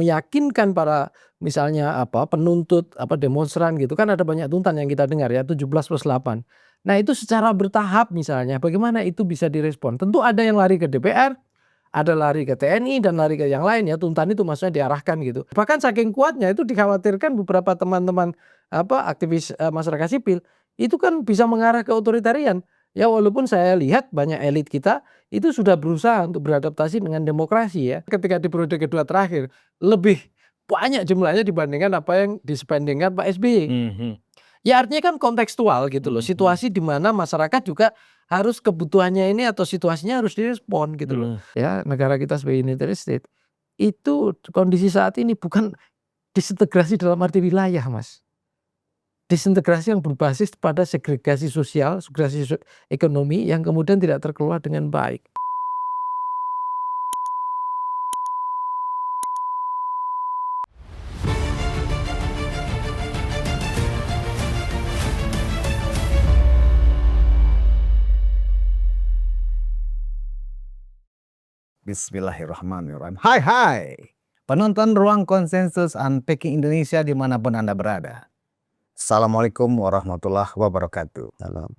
meyakinkan para misalnya penuntut, demonstran gitu kan ada banyak tuntutan yang kita dengar ya 17+8. Nah itu secara bertahap misalnya bagaimana itu bisa direspon. Tentu ada yang lari ke DPR, ada lari ke TNI dan lari ke yang lain ya, tuntutan itu maksudnya diarahkan gitu. Bahkan saking kuatnya itu dikhawatirkan beberapa teman-teman aktivis masyarakat sipil itu kan bisa mengarah ke otoritarian. Ya walaupun saya lihat banyak elit kita itu sudah berusaha untuk beradaptasi dengan demokrasi ya. Ketika di periode kedua terakhir lebih banyak jumlahnya dibandingkan apa yang dispendingkan Pak SBY. Ya artinya kan kontekstual gitu loh, situasi di mana masyarakat juga harus kebutuhannya ini atau situasinya harus direspon gitu loh. Ya negara kita sebagai unitary state itu kondisi saat ini bukan disintegrasi dalam arti wilayah Mas. Disintegrasi yang berbasis pada segregasi sosial, segregasi ekonomi yang kemudian tidak terkelola dengan baik. Bismillahirrahmanirrahim. Hai penonton Ruang Konsensus Unpacking Indonesia dimanapun Anda berada. Assalamualaikum warahmatullahi wabarakatuh. Salam.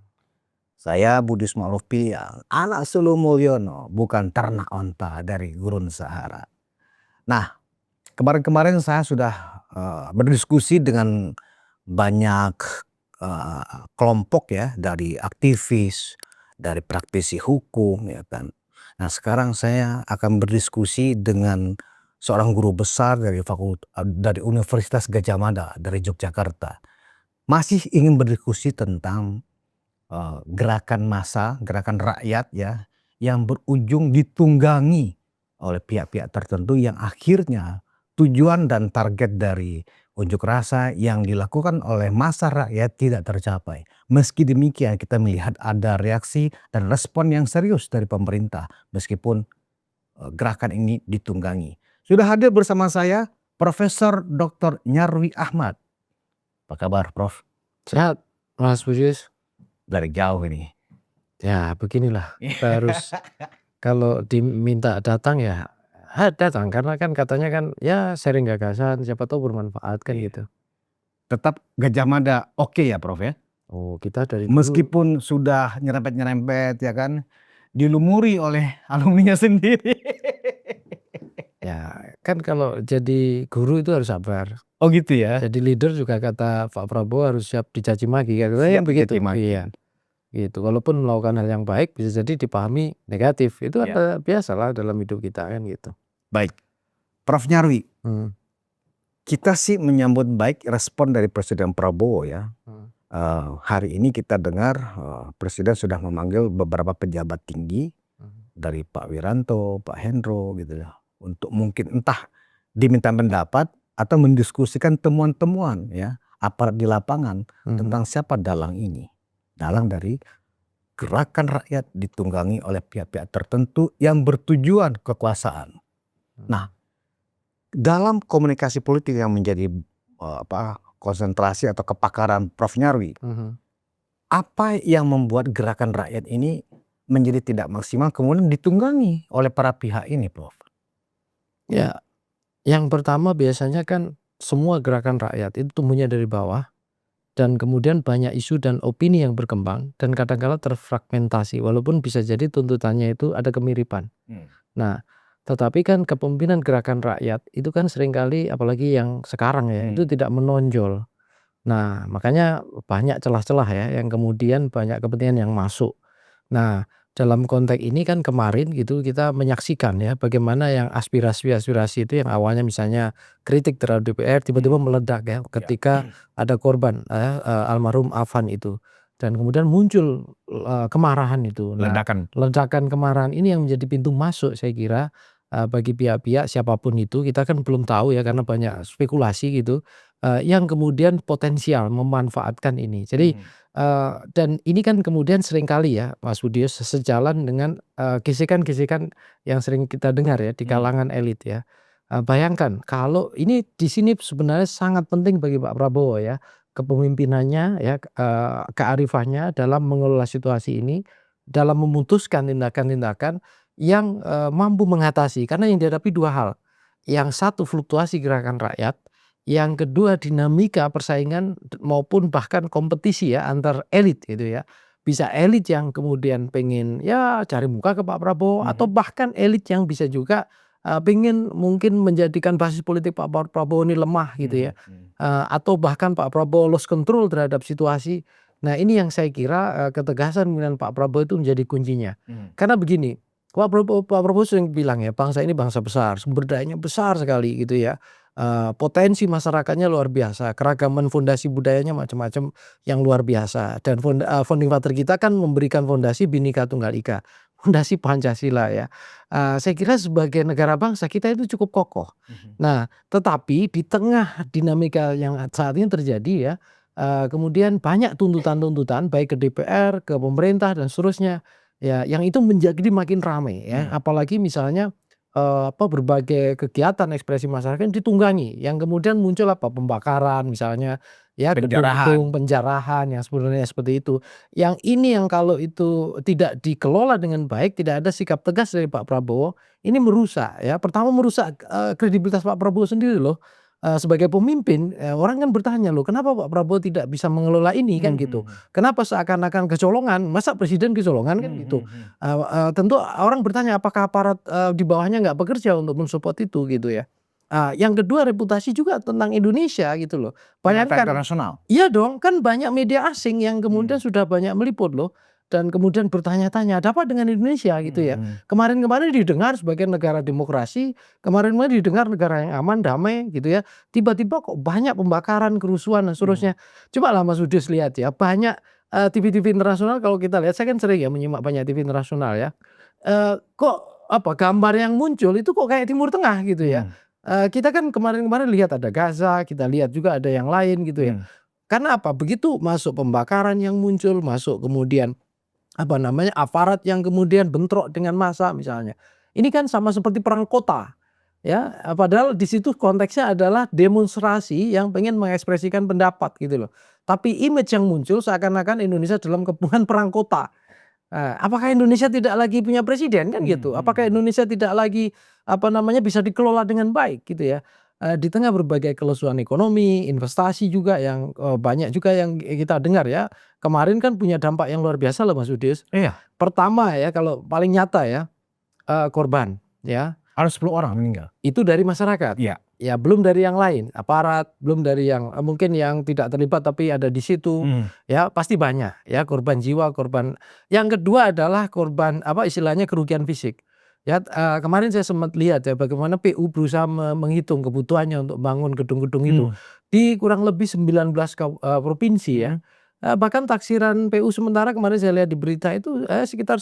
Saya Budi Smaluf Piliang, anak Sulu Mulyono, bukan ternak onta dari gurun Sahara. Nah, kemarin saya sudah berdiskusi dengan banyak kelompok ya, dari aktivis, dari praktisi hukum ya kan. Nah sekarang saya akan berdiskusi dengan seorang guru besar dari Universitas Gadjah Mada dari Yogyakarta. Masih ingin berdiskusi tentang gerakan massa, gerakan rakyat ya, yang berujung ditunggangi oleh pihak-pihak tertentu yang akhirnya tujuan dan target dari unjuk rasa yang dilakukan oleh massa rakyat tidak tercapai. Meski demikian kita melihat ada reaksi dan respon yang serius dari pemerintah meskipun gerakan ini ditunggangi. Sudah hadir bersama saya Profesor Dr. Nyarwi Ahmad. Apa kabar Prof? Sehat Mas Budius. Dari jauh ini. Ya beginilah kita harus kalau diminta datang ya datang karena kan katanya kan ya sharing gagasan siapa tahu bermanfaat kan gitu. Tetap Gadjah Mada oke ya Prof ya? Oh kita dari dulu, meskipun sudah nyerempet-nyerempet ya kan, dilumuri oleh alumninya sendiri. ya kan kalau jadi guru itu harus sabar. Oh gitu ya? Jadi leader juga kata Pak Prabowo harus siap dicaci maki kan Siap begitu. dicaci maki. Iya. Gitu. Walaupun melakukan hal yang baik bisa jadi dipahami negatif. Itu ada biasalah dalam hidup kita kan gitu. Baik. Prof Nyarwi. Kita sih menyambut baik respon dari Presiden Prabowo ya. Hari ini kita dengar Presiden sudah memanggil beberapa pejabat tinggi dari Pak Wiranto, Pak Hendro gitu ya. Untuk mungkin entah diminta pendapat atau mendiskusikan temuan-temuan ya aparat di lapangan tentang siapa dalang ini. Dalang dari gerakan rakyat ditunggangi oleh pihak-pihak tertentu yang bertujuan kekuasaan. Nah, dalam komunikasi politik yang menjadi konsentrasi atau kepakaran Prof Nyarwi, apa yang membuat gerakan rakyat ini menjadi tidak maksimal kemudian ditunggangi oleh para pihak ini, Prof? Ya, yang pertama biasanya kan semua gerakan rakyat itu tumbuhnya dari bawah dan kemudian banyak isu dan opini yang berkembang dan kadang-kala terfragmentasi walaupun bisa jadi tuntutannya itu ada kemiripan. Nah, tetapi kan kepemimpinan gerakan rakyat itu kan seringkali apalagi yang sekarang ya itu tidak menonjol. Nah, makanya banyak celah-celah ya yang kemudian banyak kepentingan yang masuk. Nah, dalam konteks ini kan kemarin gitu kita menyaksikan ya bagaimana yang aspirasi-aspirasi itu yang awalnya misalnya kritik terhadap DPR tiba-tiba meledak ya ketika ada korban almarhum Afan itu dan kemudian muncul kemarahan itu. Nah, ledakan kemarahan ini yang menjadi pintu masuk saya kira bagi pihak-pihak siapapun itu kita kan belum tahu ya karena banyak spekulasi gitu yang kemudian potensial memanfaatkan ini. Jadi dan ini kan kemudian seringkali ya Mas Budius sejalan dengan gesekan-gesekan yang sering kita dengar ya di kalangan elit ya. Bayangkan kalau ini di sini sebenarnya sangat penting bagi Pak Prabowo ya kepemimpinannya ya kearifannya dalam mengelola situasi ini dalam memutuskan tindakan-tindakan yang mampu mengatasi karena yang dihadapi dua hal. yang satu fluktuasi gerakan rakyat, yang kedua dinamika persaingan maupun bahkan kompetisi ya antar elit gitu ya. Bisa elit yang kemudian pengen ya cari muka ke Pak Prabowo atau Mhm. bahkan elit yang bisa juga, pengen mungkin menjadikan basis politik Pak Prabowo ini lemah gitu ya, Mhm mhm. atau bahkan Pak Prabowo lost control terhadap situasi. Nah ini yang saya kira, ketegasan pemilihan Pak Prabowo itu menjadi kuncinya. Mhm. Karena begini, Pak Prabowo sering bilang ya, bangsa ini bangsa besar, sumber dayanya besar sekali gitu ya, potensi masyarakatnya luar biasa, keragaman fondasi budayanya macam-macam yang luar biasa dan founding father kita kan memberikan fondasi Bhinneka Tunggal Ika, fondasi Pancasila ya. Saya kira sebagai negara bangsa kita itu cukup kokoh. Mhm. Nah, tetapi di tengah dinamika yang saat ini terjadi ya, kemudian banyak tuntutan-tuntutan baik ke DPR, ke pemerintah dan seterusnya. Ya, yang itu menjadi makin ramai ya, Mhm. apalagi misalnya, berbagai kegiatan ekspresi masyarakat yang ditunggangi, yang kemudian muncul apa, pembakaran misalnya, ya Penjarahan. gedung-gedung, penjarahan yang sebenarnya seperti itu. Yang ini yang kalau itu tidak dikelola dengan baik, tidak ada sikap tegas dari Pak Prabowo, ini merusak ya. Pertama merusak, kredibilitas Pak Prabowo sendiri loh, sebagai pemimpin, orang kan bertanya loh, "Kenapa Pak Prabowo tidak bisa mengelola ini?" Kan Mhm gitu. mhm. Kenapa seakan-akan kecolongan, masa presiden kecolongan kan Mhm gitu. mhm. Tentu orang bertanya apakah aparat, di bawahnya nggak bekerja untuk mensupport itu gitu ya. Yang kedua reputasi juga tentang Indonesia gitu loh. Di mata Bayangkan internasional. iya dong, kan banyak media asing yang kemudian Mhm. sudah banyak meliput loh, dan kemudian bertanya-tanya, "Ada apa dengan Indonesia?" Gitu ya. Mhm. Kemarin-kemarin didengar sebagai negara demokrasi, kemarin-kemarin didengar negara yang aman, damai gitu ya. Tiba-tiba kok banyak pembakaran, kerusuhan dan Mhm. seterusnya. Cobalah Mas Udis lihat ya, banyak, TV-TV internasional kalau kita lihat, saya kan sering ya menyimak banyak TV internasional ya. Kok apa, gambar yang muncul itu kok kayak Timur Tengah gitu ya. Mhm. Kita kan kemarin-kemarin lihat ada Gaza, kita lihat juga ada yang lain gitu ya. Mhm. Karena apa? Begitu masuk pembakaran yang muncul, masuk kemudian apa namanya, aparat yang kemudian bentrok dengan massa misalnya. Ini kan sama seperti perang kota, ya, padahal di situ konteksnya adalah demonstrasi yang pengen mengekspresikan pendapat gitu loh. Tapi image yang muncul seakan-akan Indonesia dalam kepungan perang kota. Apakah Indonesia tidak lagi punya presiden kan Mhm gitu? Apakah mhm. Indonesia tidak lagi apa namanya, bisa dikelola dengan baik gitu ya? Di tengah berbagai kelusuan ekonomi, investasi juga yang, banyak juga yang kita dengar ya. Kemarin kan punya dampak yang luar biasa loh Mas Udis. Iya, Pertama ya kalau paling nyata ya, korban ya. ada 10 orang meninggal. Itu dari masyarakat. Iya. Ya belum dari yang lain, aparat, belum dari yang, mungkin yang tidak terlibat tapi ada di situ, Mhm. ya pasti banyak ya korban jiwa, korban yang kedua adalah korban, apa istilahnya, kerugian fisik. Ya, kemarin saya sempat lihat ya bagaimana PU berusaha menghitung kebutuhannya untuk bangun gedung-gedung itu, Mhm. di kurang lebih 19 provinsi ya. Mhm. Bahkan taksiran PU sementara kemarin saya lihat di berita itu, sekitar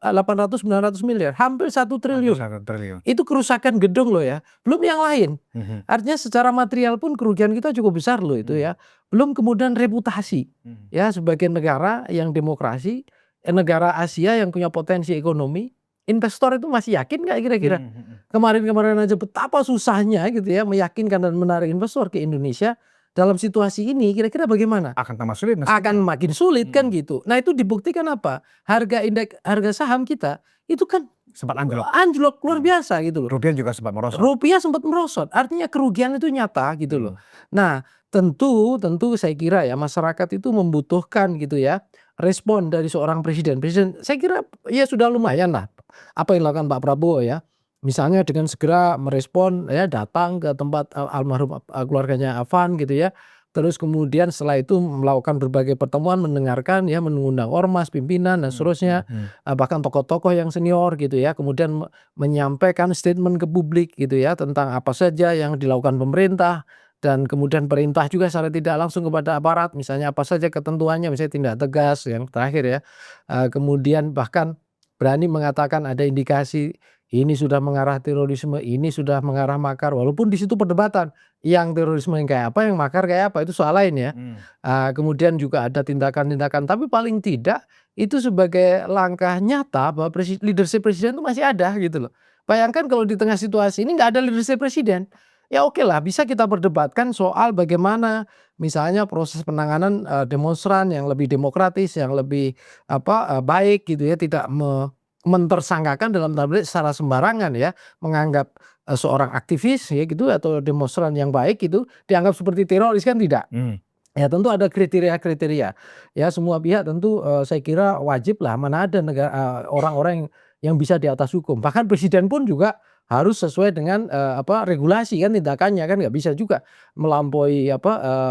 800, 900 miliar, hampir 1 triliun. 1 triliun. Itu kerusakan gedung loh ya, belum yang lain. Mhm. Artinya secara material pun kerugian kita cukup besar loh itu Mhm. ya. Belum kemudian reputasi, Mhm. ya sebagai negara yang demokrasi, negara Asia yang punya potensi ekonomi, investor itu masih yakin nggak kira-kira? Mhm mhm. Kemarin-kemarin aja betapa susahnya gitu ya meyakinkan dan menarik investor ke Indonesia, dalam situasi ini kira-kira bagaimana? Akan tambah sulit Akan mestinya. makin sulit kan Mhm. gitu. Nah itu dibuktikan apa? Harga saham kita itu kan Sempat anjlok. anjlok luar Mhm. biasa gitu loh. Rupiah juga sempat merosot. Rupiah sempat merosot, artinya kerugian itu nyata gitu loh. Mhm. Nah, tentu tentu saya kira ya masyarakat itu membutuhkan gitu ya, respon dari seorang presiden. Presiden saya kira ya sudah lumayan lah apa yang dilakukan Pak Prabowo ya. Misalnya dengan segera merespon ya, datang ke tempat, almarhum, keluarganya Afan gitu ya. Terus kemudian setelah itu melakukan berbagai pertemuan, mendengarkan ya, mengundang ormas, pimpinan dan Mhm seterusnya, mhm. bahkan tokoh-tokoh yang senior gitu ya. Kemudian menyampaikan statement ke publik gitu ya, tentang apa saja yang dilakukan pemerintah, dan kemudian perintah juga secara tidak langsung kepada aparat, misalnya apa saja ketentuannya, misalnya tindak tegas yang terakhir ya. Kemudian bahkan berani mengatakan ada indikasi ini sudah mengarah terorisme, ini sudah mengarah makar, walaupun di situ perdebatan, yang terorisme yang kayak apa, yang makar kayak apa, itu soal lain ya. Mhm. Kemudian juga ada tindakan-tindakan, tapi paling tidak itu sebagai langkah nyata bahwa leadership presiden itu masih ada gitu loh. Bayangkan kalau di tengah situasi ini nggak ada leadership presiden, ya oke lah bisa kita perdebatkan soal bagaimana misalnya proses penanganan, demonstran yang lebih demokratis, yang lebih apa, baik gitu ya, tidak mentersangkakan dalam tanda petik secara sembarangan ya, menganggap, seorang aktivis ya gitu atau demonstran yang baik itu dianggap seperti teroris kan tidak. Mmm. Ya tentu ada kriteria-kriteria. Ya semua pihak tentu, saya kira wajiblah mana ada orang-orang yang bisa di atas hukum. Bahkan presiden pun juga harus sesuai dengan, regulasi kan tindakannya kan nggak bisa juga melampaui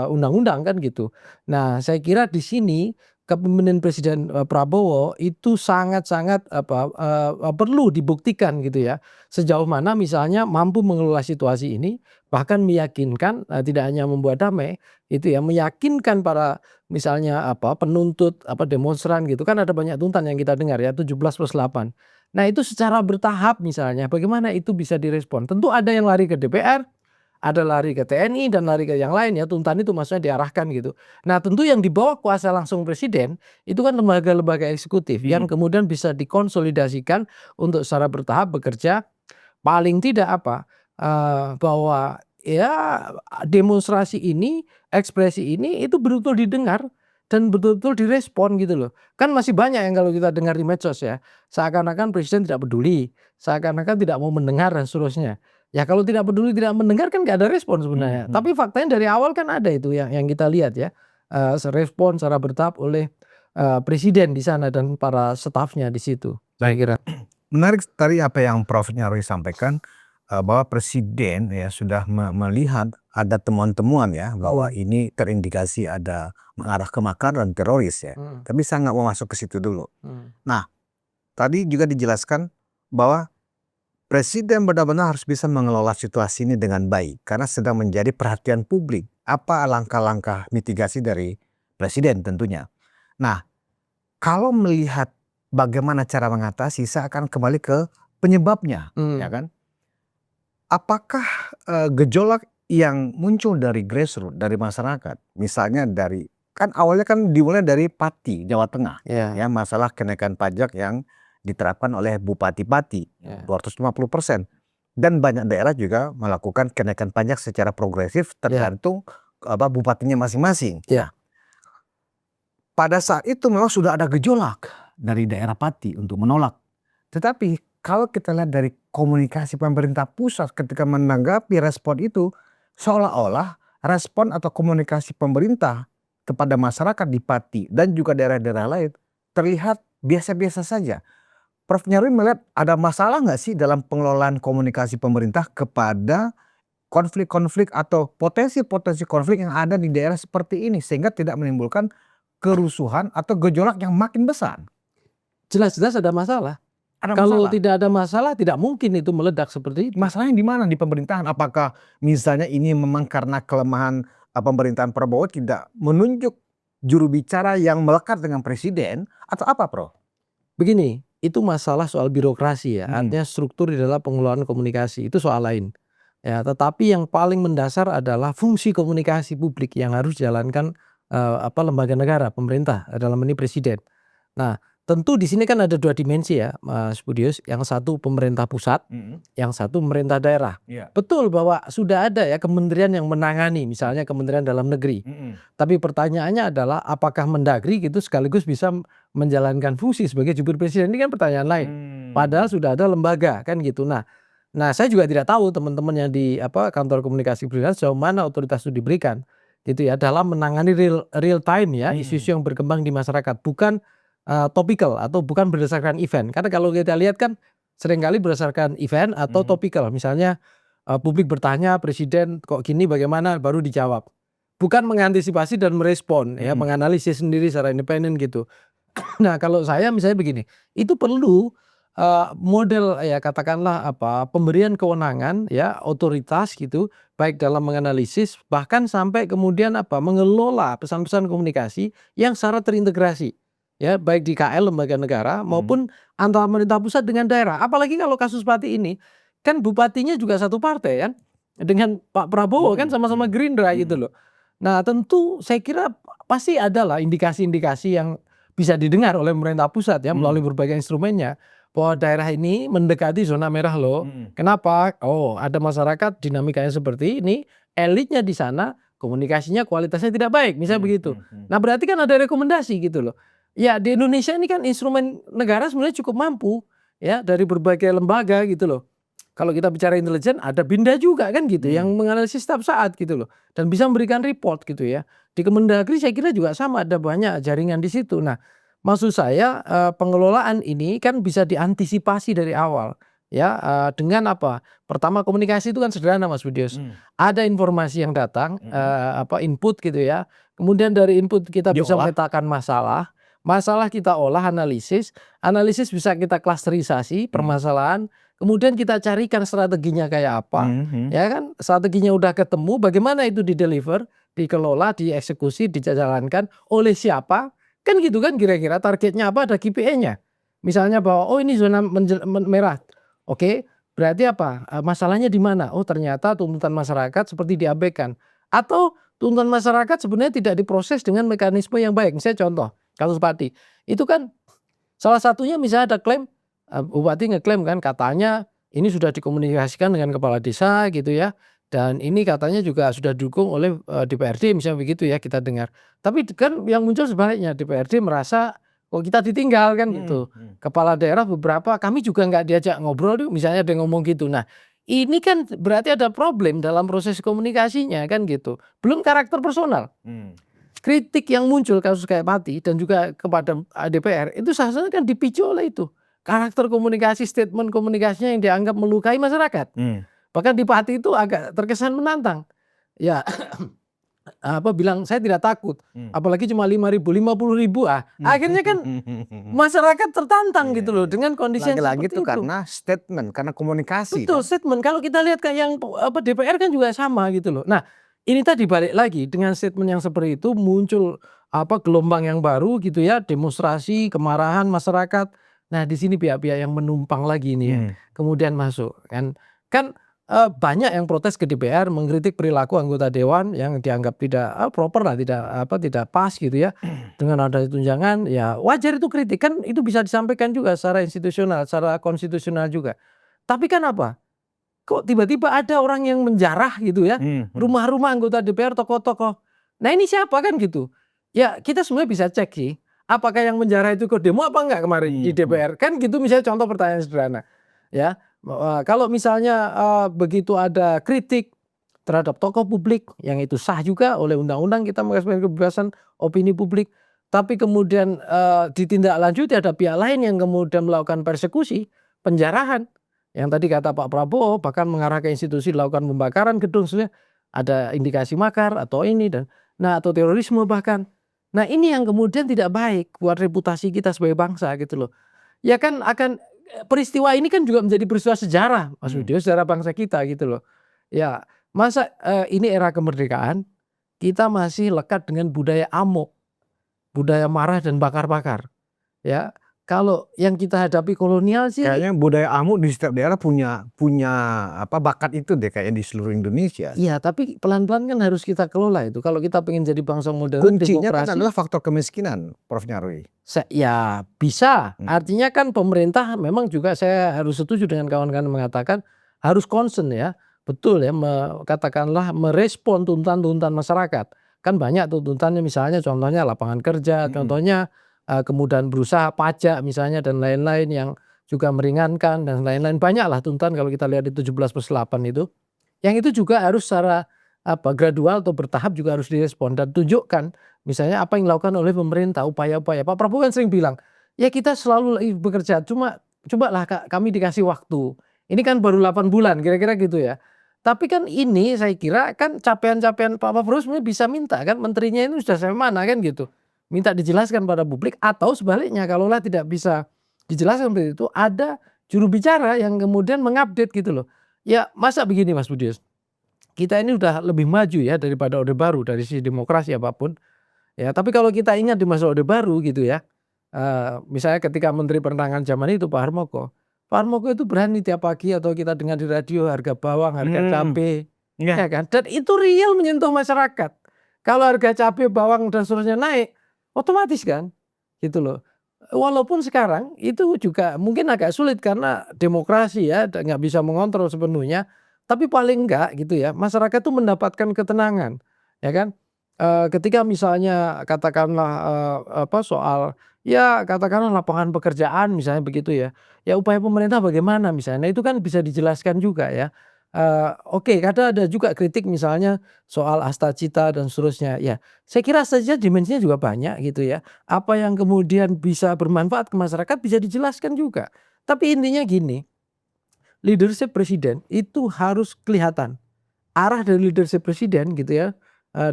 undang-undang kan gitu. Nah saya kira di sini kepemimpinan Presiden, Prabowo itu sangat-sangat perlu dibuktikan gitu ya. Sejauh mana misalnya mampu mengelola situasi ini bahkan meyakinkan, tidak hanya membuat damai itu ya, meyakinkan para misalnya penuntut, demonstran gitu kan ada banyak tuntutan yang kita dengar ya 17+8. Nah itu secara bertahap misalnya bagaimana itu bisa direspon. Tentu ada yang lari ke DPR, ada lari ke TNI dan lari ke yang lain ya, tuntutan itu maksudnya diarahkan gitu. Nah tentu yang dibawa kuasa langsung presiden itu kan lembaga-lembaga eksekutif yang Mhm. kemudian bisa dikonsolidasikan untuk secara bertahap bekerja. Paling tidak bahwa ya demonstrasi ini, ekspresi ini itu betul-betul didengar dan betul-betul direspon gitu loh. Kan masih banyak yang kalau kita dengar di medsos ya, seakan-akan presiden tidak peduli, seakan-akan tidak mau mendengar dan seterusnya. Ya kalau tidak peduli, tidak mendengar kan nggak ada respon Mhm sebenarnya. mhm. Tapi faktanya dari awal kan ada itu yang kita lihat ya, respon secara bertahap oleh, presiden di sana dan para stafnya di situ, saya Baik. kira. Menarik tadi apa yang Prof. Nyarwi sampaikan, bahwa presiden ya sudah melihat ada temuan-temuan ya bahwa Mhm, ini terindikasi ada mengarah ke makar dan teroris ya. mhm, Tapi saya nggak mau masuk ke situ dulu. mhm. Nah, tadi juga dijelaskan bahwa presiden benar-benar harus bisa mengelola situasi ini dengan baik karena sedang menjadi perhatian publik. Apa langkah-langkah mitigasi dari presiden tentunya. Nah, kalau melihat bagaimana cara mengatasi, saya akan kembali ke penyebabnya, ya Mhm, kan? Apakah, gejolak yang muncul dari grassroots, dari masyarakat, misalnya dari kan awalnya kan dimulai dari Pati, Jawa Tengah, ya, ya masalah kenaikan pajak yang diterapkan oleh bupati-pati, ya, 250%. Dan banyak daerah juga melakukan kenaikan pajak secara progresif ya, tergantung, bupatinya masing-masing. ya. Nah, pada saat itu memang sudah ada gejolak dari daerah Pati untuk menolak. Tetapi kalau kita lihat dari komunikasi pemerintah pusat ketika menanggapi respon itu, seolah-olah respon atau komunikasi pemerintah kepada masyarakat di Pati dan juga daerah-daerah lain terlihat biasa-biasa saja. Prof. Nyarwi melihat ada masalah nggak sih dalam pengelolaan komunikasi pemerintah kepada konflik-konflik atau potensi-potensi konflik yang ada di daerah seperti ini sehingga tidak menimbulkan kerusuhan atau gejolak yang makin besar? Jelas-jelas ada masalah. Ada Kalau masalah. tidak ada masalah, tidak mungkin itu meledak seperti itu. Masalahnya di mana? Di pemerintahan. Apakah misalnya ini memang karena kelemahan, pemerintahan Prabowo tidak menunjuk juru bicara yang melekat dengan presiden atau apa, Prof? Begini, itu masalah soal birokrasi ya, Mhm. artinya struktur di dalam pengelolaan komunikasi, itu soal lain. Ya, tetapi yang paling mendasar adalah fungsi komunikasi publik yang harus dijalankan, lembaga negara, pemerintah, dalam ini presiden. Nah, tentu di sini kan ada 2 dimensi ya, Mas Budius, yang satu pemerintah pusat, Mhm. yang satu pemerintah daerah. Iya. Betul bahwa sudah ada ya kementerian yang menangani, misalnya Kementerian Dalam Negeri. Mhm. Tapi pertanyaannya adalah apakah Mendagri gitu sekaligus bisa menjalankan fungsi sebagai jubir presiden, ini kan pertanyaan lain. Padahal Mmm. sudah ada lembaga kan gitu. Nah saya juga tidak tahu teman-teman yang di kantor komunikasi presiden sejauh mana otoritas itu diberikan gitu ya dalam menangani real time ya Mhm. isu-isu yang berkembang di masyarakat, bukan topikal atau bukan berdasarkan event. Karena kalau kita lihat kan seringkali berdasarkan event atau Mhm. topikal. Misalnya, publik bertanya, "Presiden kok gini bagaimana?" Baru dijawab. Bukan mengantisipasi dan merespon ya, Mhm. menganalisis sendiri secara independen gitu. Nah kalau saya misalnya begini, itu perlu, model ya katakanlah pemberian kewenangan ya, otoritas gitu, baik dalam menganalisis bahkan sampai kemudian mengelola pesan-pesan komunikasi yang secara terintegrasi. Ya, baik di KL lembaga negara Mhm. maupun antara pemerintah pusat dengan daerah. Apalagi kalau kasus Pati ini, kan bupatinya juga satu partai kan, dengan Pak Prabowo kan Mhm. sama-sama Mhm. Gerindra gitu Mhm. loh. Nah tentu saya kira pasti ada lah indikasi-indikasi yang bisa didengar oleh pemerintah pusat ya melalui Mhm. berbagai instrumennya, bahwa daerah ini mendekati zona merah loh. Mhm. Kenapa? Oh ada masyarakat dinamikanya seperti ini, elitnya di sana komunikasinya kualitasnya tidak baik, misalnya Mhm. begitu. Mhm. Mhm. Nah berarti kan ada rekomendasi gitu loh. Ya di Indonesia ini kan instrumen negara sebenarnya cukup mampu. ya dari berbagai lembaga gitu loh. Kalau kita bicara intelijen ada BINDA juga kan gitu yang menganalisis setiap saat gitu loh dan bisa memberikan report gitu ya. Di Kemendagri saya kira juga sama ada banyak jaringan di situ. Nah, maksud saya pengelolaan ini kan bisa diantisipasi dari awal ya dengan apa? Pertama komunikasi itu kan sederhana Mas Budius. Ada informasi yang datang input gitu ya. Kemudian dari input kita bisa Diolah. memetakan masalah. Masalah kita olah analisis bisa kita klasterisasi permasalahan. Kemudian kita carikan strateginya kayak apa, ya kan? Strateginya udah ketemu, bagaimana itu di-deliver, dikelola, dieksekusi, dijalankan oleh siapa, kan gitu kan kira-kira targetnya apa, ada KPI-nya. Misalnya bahwa oh ini zona merah, oke, berarti apa? Masalahnya di mana? Oh ternyata tuntutan masyarakat seperti diabaikan, atau tuntutan masyarakat sebenarnya tidak diproses dengan mekanisme yang baik. Misalnya contoh kasus Pati, itu kan salah satunya misalnya ada klaim. Bupati ngeklaim kan katanya ini sudah dikomunikasikan dengan kepala desa gitu ya, dan ini katanya juga sudah didukung oleh DPRD misalnya begitu ya kita dengar. Tapi kan yang muncul sebaliknya DPRD merasa kok kita ditinggal kan gitu. Kepala daerah beberapa kami juga nggak diajak ngobrol tuh misalnya ada yang ngomong gitu. Nah ini kan berarti ada problem dalam proses komunikasinya kan gitu. Belum karakter personal. Kritik yang muncul kasus kayak Pati dan juga kepada DPR itu seharusnya kan dipicu oleh itu. Karakter komunikasi, statement komunikasinya yang dianggap melukai masyarakat. Bahkan di Pati itu agak terkesan menantang. Ya bilang saya tidak takut. Apalagi cuma 5.000, 50.000 akhirnya kan masyarakat tertantang gitu loh dengan kondisi yang Lagi-lagi seperti itu itu. karena statement, karena komunikasi Betul, kan. statement. Kalau kita lihat kayak yang DPR kan juga sama gitu loh. Nah, ini tadi balik lagi dengan statement yang seperti itu muncul gelombang yang baru gitu ya, demonstrasi, kemarahan masyarakat. Nah, di sini pihak-pihak yang menumpang lagi ini ya, kemudian masuk kan. Kan banyak yang protes ke DPR mengkritik perilaku anggota dewan yang dianggap tidak proper lah, tidak pas gitu ya. Dengan ada tunjangan ya wajar itu kritik kan itu bisa disampaikan juga secara institusional, secara konstitusional juga. Tapi kan apa? Kok tiba-tiba ada orang yang menjarah gitu ya, rumah-rumah anggota DPR, tokoh-tokoh. Nah ini siapa kan gitu. Ya kita sebenarnya bisa cek sih, apakah yang menjarah itu ke demo apa enggak kemarin di DPR. Kan gitu misalnya contoh pertanyaan sederhana. Ya, kalau misalnya begitu ada kritik terhadap tokoh publik yang itu sah juga oleh undang-undang kita mengekspresikan kebebasan opini publik. Tapi kemudian ditindaklanjuti ada pihak lain yang kemudian melakukan persekusi, penjarahan. Yang tadi kata Pak Prabowo bahkan mengarah ke institusi dilakukan pembakaran gedung sebenarnya ada indikasi makar atau ini atau terorisme bahkan. Nah ini yang kemudian tidak baik buat reputasi kita sebagai bangsa gitu loh. Ya kan peristiwa ini kan juga menjadi peristiwa sejarah Mas Budi, sejarah bangsa kita gitu loh. Ya masa ini era kemerdekaan kita masih lekat dengan budaya amok, budaya marah dan bakar-bakar ya. Kalau yang kita hadapi kolonial sih Kayaknya budaya amuk di setiap daerah punya punya bakat itu deh kayaknya di seluruh Indonesia. iya, tapi pelan-pelan kan harus kita kelola itu. Kalau kita pengen jadi bangsa modern, Kuncinya kan demokrasi, adalah faktor kemiskinan, Prof. Nyarwi. ya bisa. Artinya kan pemerintah memang juga saya harus setuju dengan kawan-kawan mengatakan harus concern ya. Betul ya, katakanlah merespon tuntutan-tuntutan masyarakat. Kan banyak tuntutannya misalnya contohnya lapangan kerja, contohnya kemudahan berusaha, pajak misalnya dan lain-lain yang juga meringankan dan lain-lain. Banyaklah tuntutan kalau kita lihat di 17+8 itu. Yang itu juga harus secara gradual atau bertahap juga harus direspon dan tunjukkan misalnya apa yang dilakukan oleh pemerintah, upaya-upaya. Pak Prabowo kan sering bilang, ya kita selalu bekerja, cobalah kami dikasih waktu. Ini kan baru 8 bulan kira-kira gitu ya. Tapi kan ini saya kira kan capaian-capaian Pak Prabowo sebenarnya bisa minta kan menterinya ini sudah sampai mana kan gitu. Minta dijelaskan pada publik atau sebaliknya kalaulah tidak bisa dijelaskan seperti itu ada juru bicara yang kemudian mengupdate gitu loh. Ya masa begini Mas Budius, kita ini udah lebih maju ya daripada Orde Baru dari sisi demokrasi apapun. Ya, tapi kalau kita ingat di masa Orde Baru gitu ya, misalnya ketika Menteri Penerangan zaman itu Pak Harmoko itu berani tiap pagi atau kita dengar di radio harga bawang, harga cabai, ya kan? Dan itu real menyentuh masyarakat. Kalau harga cabai, bawang dan seterusnya naik, otomatis kan, gitu loh. Walaupun sekarang itu juga mungkin agak sulit karena demokrasi ya, nggak bisa mengontrol sepenuhnya. Tapi paling enggak gitu ya, masyarakat tuh mendapatkan ketenangan, ya kan? Ketika misalnya katakanlah, soal ya katakanlah lapangan pekerjaan misalnya begitu ya, ya upaya pemerintah bagaimana misalnya, nah itu kan bisa dijelaskan juga ya. Oke kadang ada juga kritik misalnya soal Astacita dan seterusnya, ya saya kira saja dimensinya juga banyak gitu ya. Apa yang kemudian bisa bermanfaat ke masyarakat bisa dijelaskan juga. Tapi intinya gini, leadership presiden itu harus kelihatan. Arah dari leadership presiden gitu ya,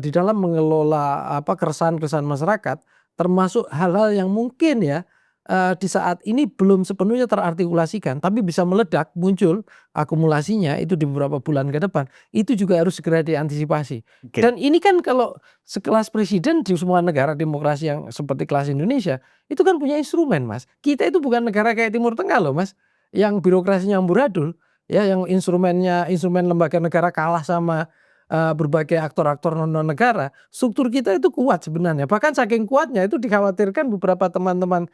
di dalam mengelola keresahan-keresahan masyarakat, termasuk hal-hal yang mungkin ya, di saat ini belum sepenuhnya terartikulasikan, tapi bisa meledak, muncul akumulasinya itu di beberapa bulan ke depan, itu juga harus segera diantisipasi. Mungkin. Dan ini kan kalau sekelas presiden di semua negara demokrasi yang seperti kelas Indonesia, itu kan punya instrumen Mas. Kita itu bukan negara kayak Timur Tengah loh Mas, yang birokrasinya amburadul. Ya, yang instrumen lembaga negara kalah sama, berbagai aktor-aktor non negara, struktur kita itu kuat sebenarnya. Bahkan saking kuatnya itu dikhawatirkan beberapa teman-teman,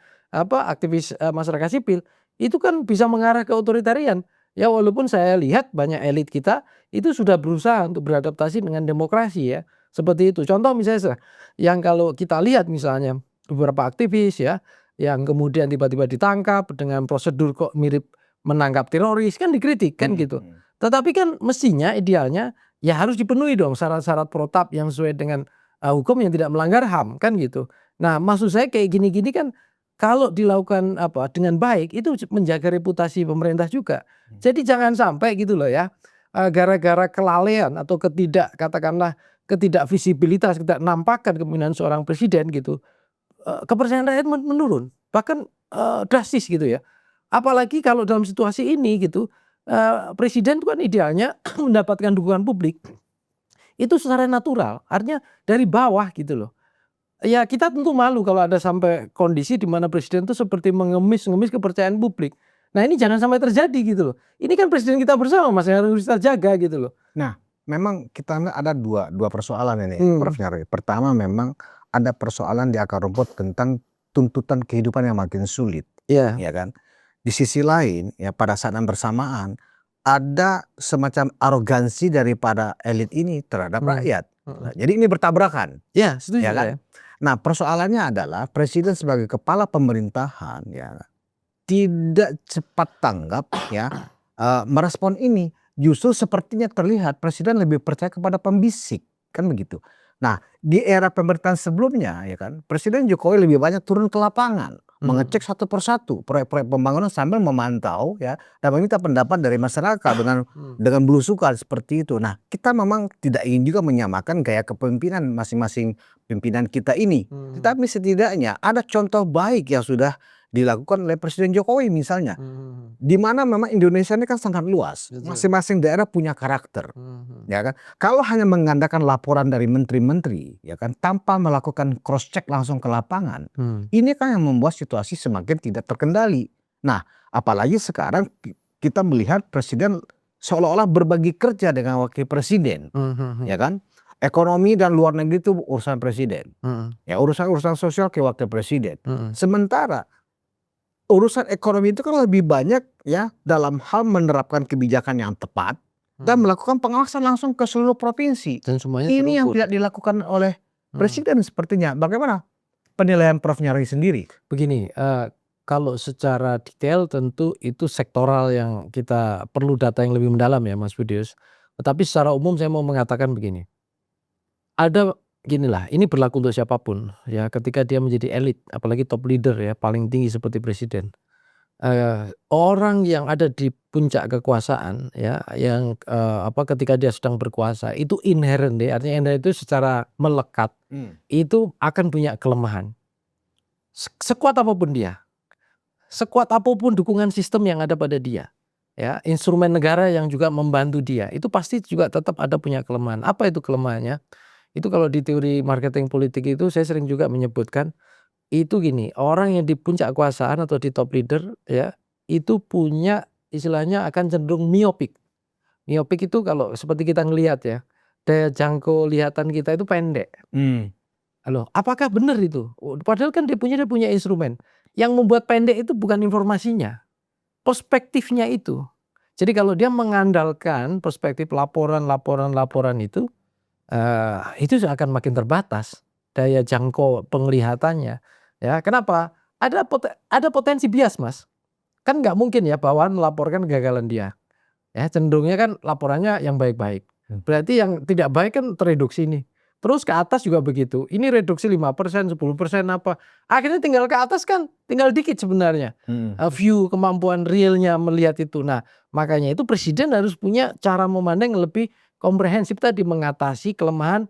aktivis, masyarakat sipil, itu kan bisa mengarah ke otoritarian. Ya walaupun saya lihat banyak elit kita, itu sudah berusaha untuk beradaptasi dengan demokrasi ya, seperti itu. Contoh misalnya yang kalau kita lihat misalnya beberapa aktivis ya, yang kemudian tiba-tiba ditangkap dengan prosedur kok mirip menangkap teroris, kan dikritik kan gitu. Mhm. Tetapi kan mestinya idealnya ya harus dipenuhi dong syarat-syarat protap yang sesuai dengan, hukum yang tidak melanggar HAM kan gitu. Nah maksud saya kayak gini-gini kan kalau dilakukan dengan baik itu menjaga reputasi pemerintah juga. Jadi jangan sampai gitu loh ya, gara-gara kelalaian atau katakanlah ketidakvisibilitas, ketidaknampakan kepemimpinan seorang presiden gitu, kepercayaan rakyat menurun, bahkan, drastis gitu ya. Apalagi kalau dalam situasi ini gitu, presiden itu kan idealnya mendapatkan dukungan publik itu secara natural, artinya dari bawah gitu loh. Ya kita tentu malu kalau ada sampai kondisi di mana presiden itu seperti mengemis-ngemis kepercayaan publik. Nah ini jangan sampai terjadi gitu loh. Ini kan presiden kita bersama Mas yang harus kita jaga gitu loh. Nah, memang kita lihat ada dua persoalan ini, Hmm, Prof. Nyarwi. Pertama memang ada persoalan di akar rumput tentang tuntutan kehidupan yang makin sulit, iya, ya kan. Di sisi lain, ya pada saat yang bersamaan ada semacam arogansi daripada elit ini terhadap hmm, rakyat. mhm. Nah, jadi ini bertabrakan, Iya setuju ya kan. saya. Nah, persoalannya adalah presiden sebagai kepala pemerintahan, ya tidak cepat tanggap ya, merespon ini. Justru sepertinya terlihat presiden lebih percaya kepada pembisik, kan begitu. Nah, di era pemerintahan sebelumnya ya kan, Presiden Jokowi lebih banyak turun ke lapangan, Mhm, mengecek satu persatu proyek-proyek pembangunan sambil memantau ya, dan meminta pendapat dari masyarakat mhm, dengan belusukan seperti itu. Nah, kita memang tidak ingin juga menyamakan gaya kepemimpinan masing-masing pimpinan kita ini. mhm, Tetapi setidaknya ada contoh baik yang sudah dilakukan oleh Presiden Jokowi misalnya, mhm, di mana memang Indonesia ini kan sangat luas, betul. masing-masing daerah punya karakter, Mhm, ya kan. Kalau hanya mengandalkan laporan dari menteri-menteri, ya kan, tanpa melakukan cross check langsung ke lapangan, mhm, ini kan yang membuat situasi semakin tidak terkendali. Nah, apalagi sekarang kita melihat presiden seolah-olah berbagi kerja dengan wakil presiden, mhm, ya mhm, kan. Ekonomi dan luar negeri itu urusan presiden, mhm, ya urusan-urusan sosial ke wakil presiden. mhm, Sementara urusan ekonomi itu kan lebih banyak ya dalam hal menerapkan kebijakan yang tepat dan mhm, melakukan pengawasan langsung ke seluruh provinsi. dan semuanya Ini yang terukur. tidak dilakukan oleh Mhm. presiden sepertinya. Bagaimana penilaian Prof. Nyarwi sendiri? Begini, kalau secara detail tentu itu sektoral yang kita perlu data yang lebih mendalam ya Mas Budius. Tetapi secara umum saya mau mengatakan begini, ada ginilah, ini berlaku untuk siapapun ya ketika dia menjadi elit, apalagi top leader ya, paling tinggi seperti presiden. Orang yang ada di puncak kekuasaan ya, yang, ketika dia sedang berkuasa itu inherent ya, artinya inherent itu secara melekat, Hmm. itu akan punya kelemahan. Sekuat apapun dia, sekuat apapun dukungan sistem yang ada pada dia, ya, instrumen negara yang juga membantu dia, itu pasti juga tetap ada punya kelemahan. Apa itu kelemahannya? Itu kalau di teori marketing politik itu saya sering juga menyebutkan, itu gini, orang yang di puncak kekuasaan atau di top leader ya, itu punya istilahnya akan cenderung miopik. Miopik itu kalau seperti kita ngelihat ya, daya jangkau lihatan kita itu pendek. Hmm. Loh, apakah benar itu? Padahal kan dia punya instrumen. Yang membuat pendek itu bukan informasinya, perspektifnya itu. Jadi kalau dia mengandalkan perspektif laporan-laporan itu, itu akan makin terbatas daya jangkau penglihatannya, ya. Kenapa? Ada potensi bias, Mas. Kan nggak mungkin ya bawahan melaporkan kegagalan dia, ya. Cenderungnya kan laporannya yang baik-baik. Berarti yang tidak baik kan tereduksi nih. Terus ke atas juga begitu. Ini reduksi 5%, 10% apa. Akhirnya tinggal ke atas kan tinggal dikit sebenarnya. View kemampuan realnya melihat itu. Nah, makanya itu presiden harus punya cara memandang yang lebih komprehensif tadi, mengatasi kelemahan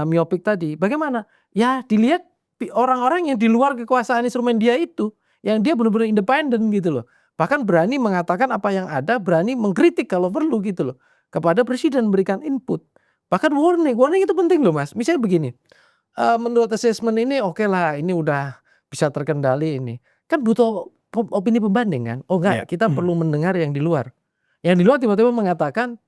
miopik tadi. Bagaimana? Ya dilihat orang-orang yang di luar kekuasaan instrumen dia itu, yang dia benar-benar independen gitu loh. Bahkan berani mengatakan apa yang ada, berani mengkritik kalau perlu gitu loh. Kepada presiden memberikan input. Bahkan warning itu penting loh, Mas. Misalnya begini, menurut assessment ini oke lah, ini udah bisa terkendali ini. Kan butuh opini pembanding kan? Oh enggak, kita perlu mendengar yang di luar. Yang di luar tiba-tiba mengatakan,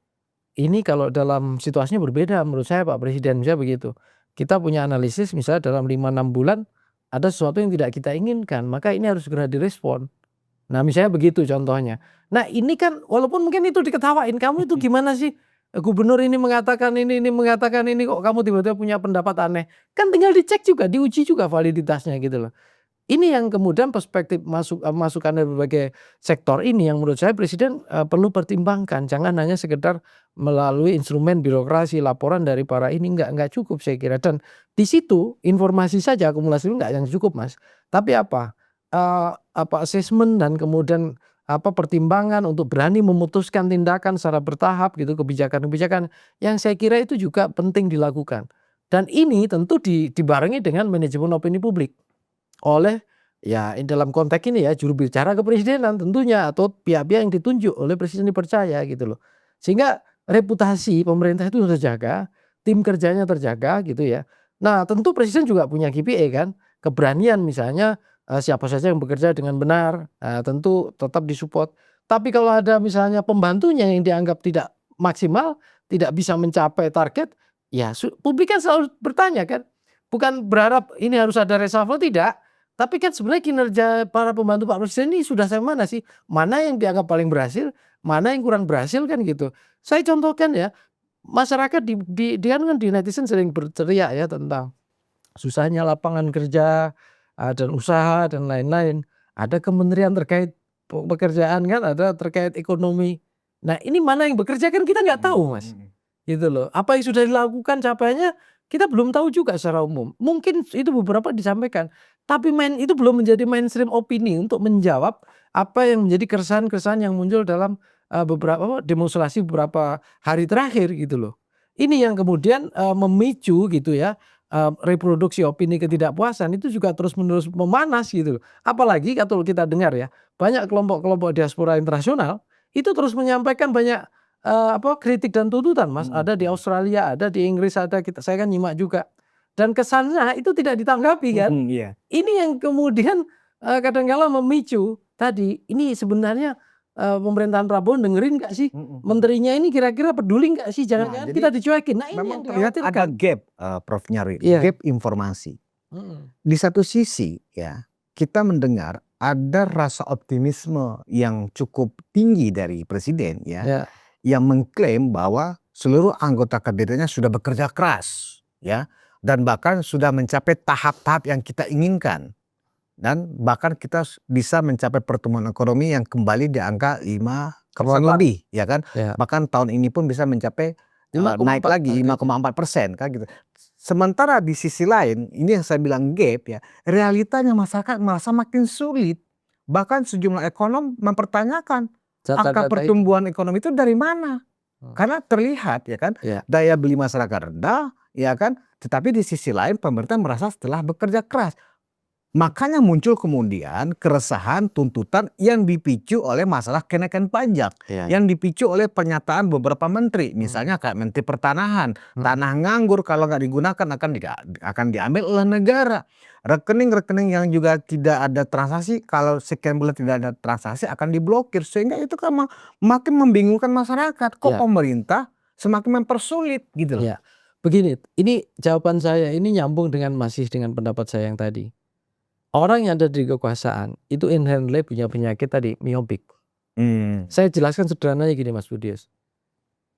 ini kalau dalam situasinya berbeda menurut saya Pak Presiden, misalnya begitu. Kita punya analisis misalnya dalam 5-6 bulan ada sesuatu yang tidak kita inginkan, maka ini harus segera direspon. Nah, misalnya begitu contohnya. Nah, ini kan walaupun mungkin itu diketawain, "Kamu itu gimana sih? Gubernur ini mengatakan ini mengatakan ini, kok kamu tiba-tiba punya pendapat aneh?" Kan tinggal dicek juga, diuji juga validitasnya gitu loh. Ini yang kemudian perspektif masukan dari berbagai sektor ini yang menurut saya presiden, perlu pertimbangkan. Jangan hanya sekedar melalui instrumen birokrasi, laporan dari para ini, enggak cukup saya kira. Dan di situ informasi saja, akumulasi itu enggak yang cukup, Mas. Tapi assessment dan kemudian pertimbangan untuk berani memutuskan tindakan secara bertahap gitu, kebijakan-kebijakan yang saya kira itu juga penting dilakukan. Dan ini tentu dibarengi dengan manajemen opini publik. Oleh ya dalam konteks ini ya juru bicara kepresidenan tentunya atau pihak-pihak yang ditunjuk oleh presiden dipercaya gitu loh. Sehingga reputasi pemerintah itu terjaga, tim kerjanya terjaga gitu ya. Nah, tentu presiden juga punya KPI kan, keberanian misalnya, siapa saja yang bekerja dengan benar, tentu tetap disupport. Tapi kalau ada misalnya pembantunya yang dianggap tidak maksimal, tidak bisa mencapai target, ya publik kan selalu bertanya kan, bukan berharap ini harus ada reshuffle tidak. Tapi kan sebenarnya kinerja para pembantu Pak Presiden ini sudah sampai mana sih? Mana yang dianggap paling berhasil, mana yang kurang berhasil kan gitu. Saya contohkan ya, masyarakat di kan di netizen sering berteriak ya tentang susahnya lapangan kerja, dan usaha dan lain-lain. Ada kementerian terkait pekerjaan kan, ada terkait ekonomi. Nah, ini mana yang bekerja kan kita nggak tahu, Mas. Gitu loh. Apa yang sudah dilakukan capaiannya kita belum tahu juga secara umum. Mungkin itu beberapa disampaikan, tapi itu belum menjadi mainstream opini untuk menjawab apa yang menjadi keresahan-keresahan yang muncul dalam, beberapa demonstrasi beberapa hari terakhir gitu loh. Ini yang kemudian, memicu gitu ya, reproduksi opini ketidakpuasan itu juga terus-menerus memanas gitu loh. Apalagi kalau kita dengar ya, banyak kelompok-kelompok diaspora internasional itu terus menyampaikan banyak kritik dan tuntutan, Mas. Ada di Australia, ada di Inggris, saya kan nyimak juga. Dan kesannya itu tidak ditanggapi kan. Iya. Ini yang kemudian, kadang kala memicu tadi, ini sebenarnya, pemerintahan Prabowo dengerin nggak sih? Menterinya ini kira-kira peduli nggak sih? Jangan-jangan jadi kita dicuekin. Nah, ini Memang yang terlihat ada dikhawatirkan. gap, Prof. Nyarwi, Iya. gap informasi. Mhm. Di satu sisi ya, kita mendengar ada rasa optimisme yang cukup tinggi dari presiden ya, Ya. yang mengklaim bahwa seluruh anggota kabinetnya sudah bekerja keras ya, dan bahkan sudah mencapai tahap-tahap yang kita inginkan. Dan bahkan kita bisa mencapai pertumbuhan ekonomi yang kembali di angka 5 lebih ya kan. Ya. Bahkan tahun ini pun bisa mencapai naik 5,4 lagi 5,4% kan gitu. Sementara di sisi lain, ini yang saya bilang gap ya, realitanya masyarakat merasa makin sulit. Bahkan sejumlah ekonom mempertanyakan angka Data-data itu. pertumbuhan ekonomi itu dari mana? Hmm. Karena terlihat ya kan, Ya. daya beli masyarakat rendah ya kan, tetapi di sisi lain pemerintah merasa setelah bekerja keras. Makanya muncul kemudian keresahan, tuntutan yang dipicu oleh masalah kenaikan pajak, Ya. yang dipicu oleh pernyataan beberapa menteri, misalnya kayak Menteri Pertanahan, tanah nganggur kalau nggak digunakan akan diambil oleh negara. Rekening-rekening yang juga tidak ada transaksi, kalau sekian bulan tidak ada transaksi akan diblokir, sehingga itu kan makin membingungkan masyarakat. Kok Ya. pemerintah semakin mempersulit gitu loh. Ya. Begini, ini jawaban saya ini nyambung masih dengan pendapat saya yang tadi. Orang yang ada di kekuasaan itu inherently punya penyakit tadi, miopik. Saya jelaskan sederhananya gini, Mas Budius.